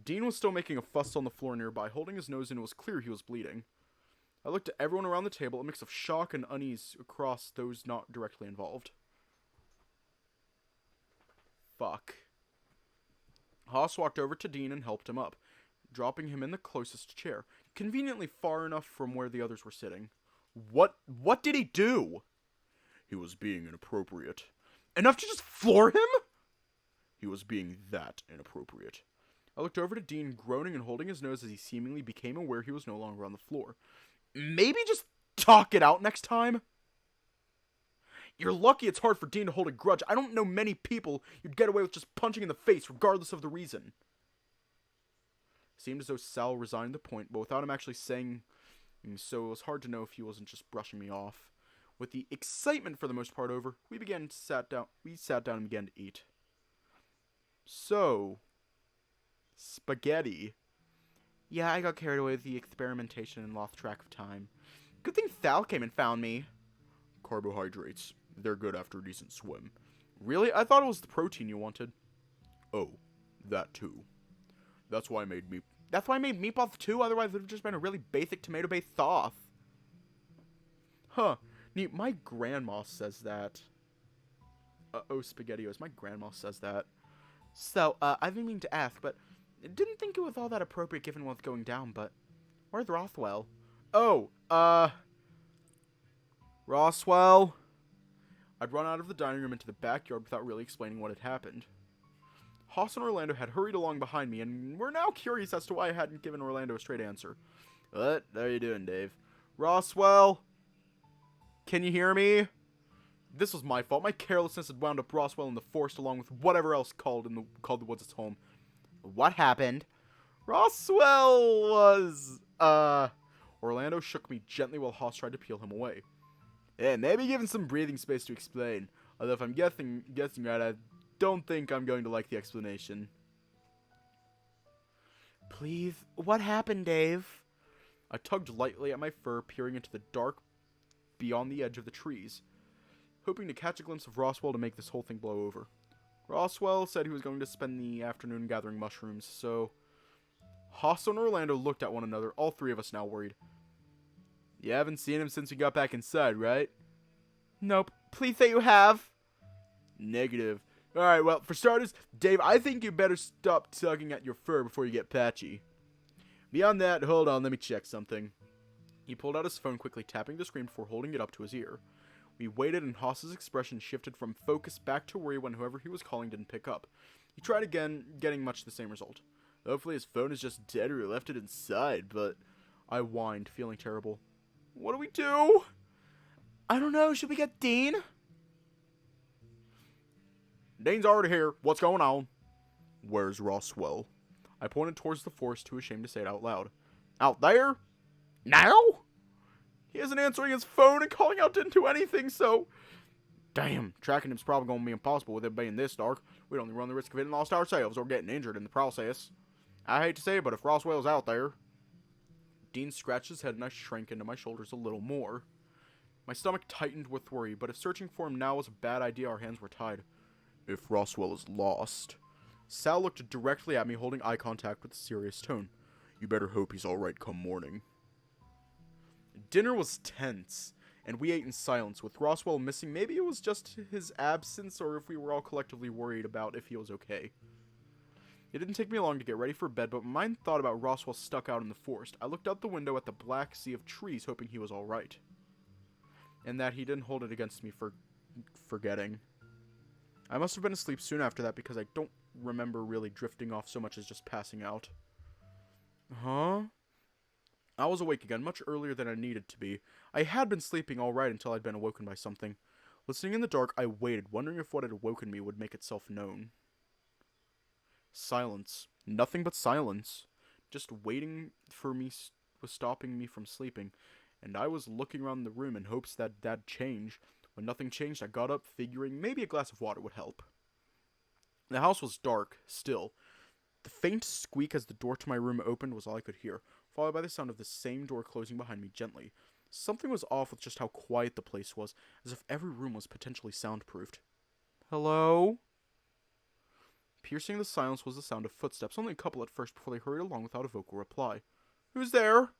Dean was still making a fuss on the floor nearby, holding his nose, and it was clear he was bleeding. I looked at everyone around the table, a mix of shock and unease across those not directly involved. Fuck. Haas walked over to Dean and helped him up, dropping him in the closest chair, conveniently far enough from where the others were sitting. What did he do? He was being inappropriate. Enough to just floor him? He was being that inappropriate. I looked over to Dean, groaning and holding his nose as he seemingly became aware he was no longer on the floor. Maybe just talk it out next time? You're lucky it's hard for Dean to hold a grudge. I don't know many people you'd get away with just punching in the face, regardless of the reason. It seemed as though Sal resigned the point, but without him actually saying so, it was hard to know if he wasn't just brushing me off. With the excitement for the most part over, we sat down and began to eat. So, spaghetti. Yeah, I got carried away with the experimentation and lost track of time. Good thing Thal came and found me. Carbohydrates. They're good after a decent swim. Really? I thought it was the protein you wanted. Oh, that too. That's why I made meatballs too, otherwise it would have just been a really basic tomato-based sauce. Huh. Neat, my grandma says that. Oh, SpaghettiOs, my grandma says that. So, I've been meaning to ask, but I didn't think it was all that appropriate given what's going down, but where's Rothwell? Oh, Roswell? I'd run out of the dining room into the backyard without really explaining what had happened. Haas and Orlando had hurried along behind me, and were now curious as to why I hadn't given Orlando a straight answer. What? How you doing, Dave? Roswell? Can you hear me? This was my fault. My carelessness had wound up Roswell in the forest along with whatever else called the woods its home. What happened? Roswell was, Orlando shook me gently while Haas tried to peel him away. Yeah, maybe give him some breathing space to explain. Although if I'm guessing right, I don't think I'm going to like the explanation. Please, what happened, Dave? I tugged lightly at my fur, peering into the dark beyond the edge of the trees, hoping to catch a glimpse of Roswell to make this whole thing blow over. Roswell said he was going to spend the afternoon gathering mushrooms, so Hoss and Orlando looked at one another, all three of us now worried. You haven't seen him since we got back inside, right? Nope. Please say you have. Negative. Alright, well, for starters, Dave, I think you better stop tugging at your fur before you get patchy. Beyond that, hold on, let me check something. He pulled out his phone, quickly tapping the screen before holding it up to his ear. We waited, and Hoss's expression shifted from focus back to worry when whoever he was calling didn't pick up. He tried again, getting much the same result. Hopefully his phone is just dead or he left it inside, but I whined, feeling terrible. What do we do? I don't know. Should we get Dean? Dean's already here. What's going on? Where's Roswell? I pointed towards the forest, too ashamed to say it out loud. Out there? Now? He isn't answering his phone, and calling out didn't do anything, so... Damn, tracking him's probably going to be impossible with it being this dark. We'd only run the risk of getting lost ourselves or getting injured in the process. I hate to say it, but if Roswell's out there... Dean scratched his head, and I shrank into my shoulders a little more. My stomach tightened with worry, but if searching for him now was a bad idea, our hands were tied. If Roswell is lost... Sal looked directly at me, holding eye contact with a serious tone. You better hope he's alright come morning. Dinner was tense, and we ate in silence, with Roswell missing. Maybe it was just his absence, or if we were all collectively worried about if he was okay. It didn't take me long to get ready for bed, but my mind thought about Roswell stuck out in the forest. I looked out the window at the black sea of trees, hoping he was alright. And that he didn't hold it against me for forgetting. I must have been asleep soon after that, because I don't remember really drifting off so much as just passing out. Huh? I was awake again much earlier than I needed to be. I had been sleeping all right until I'd been awoken by something. Listening in the dark, I waited, wondering if what had awoken me would make itself known. Silence. Nothing but silence. Just waiting for me was stopping me from sleeping, and I was looking around the room in hopes that that'd change. When nothing changed, I got up, figuring maybe a glass of water would help. The house was dark, still. The faint squeak as the door to my room opened was all I could hear, followed by the sound of the same door closing behind me gently. Something was off with just how quiet the place was, as if every room was potentially soundproofed. Hello? Piercing the silence was the sound of footsteps, only a couple at first before they hurried along without a vocal reply. Who's there?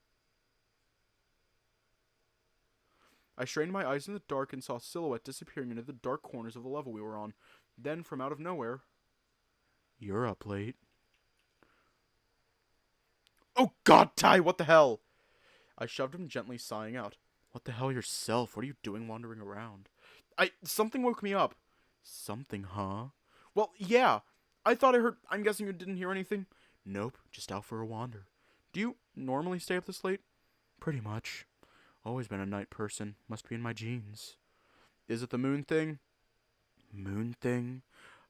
I strained my eyes in the dark and saw a silhouette disappearing into the dark corners of the level we were on. Then, from out of nowhere... You're up late. Oh god, Ty, what the hell? I shoved him gently, sighing out. What the hell yourself? What are you doing wandering around? Something woke me up. Something, huh? Well, yeah. I thought I heard... I'm guessing you didn't hear anything? Nope, just out for a wander. Do you normally stay up this late? Pretty much. Always been a night person. Must be in my genes. Is it the moon thing? Moon thing?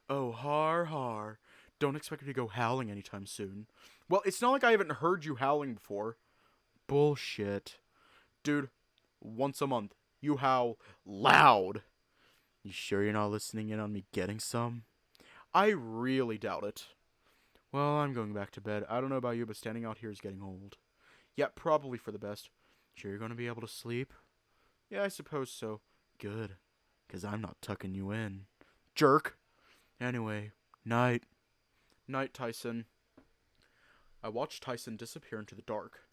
Oh, har. Don't expect me to go howling anytime soon. Well, it's not like I haven't heard you howling before. Bullshit. Dude, once a month, you howl loud. You sure you're not listening in on me getting some? I really doubt it. Well, I'm going back to bed. I don't know about you, but standing out here is getting old. Yeah, probably for the best. Sure you're going to be able to sleep? Yeah, I suppose so. Good, 'cause I'm not tucking you in. Jerk. Anyway, night. Night, Tyson. I watched Tyson disappear into the dark.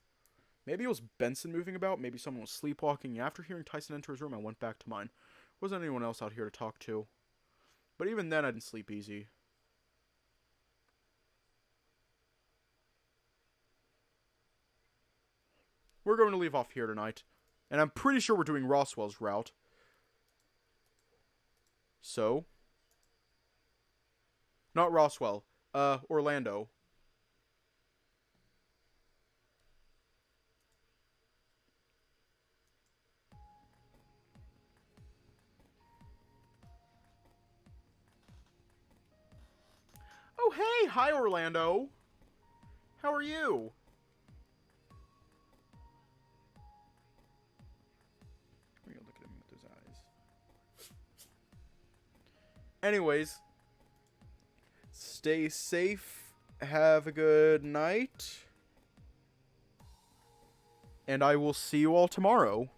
Maybe it was Benson moving about, maybe someone was sleepwalking. After hearing Tyson enter his room, I went back to mine. There wasn't anyone else out here to talk to. But even then, I didn't sleep easy. We're going to leave off here tonight. And I'm pretty sure we're doing Roswell's route. So... Not Roswell. Orlando. Oh, hey! Hi, Orlando! How are you? I'm gonna look at him with those eyes. Anyways, stay safe, have a good night. And I will see you all tomorrow.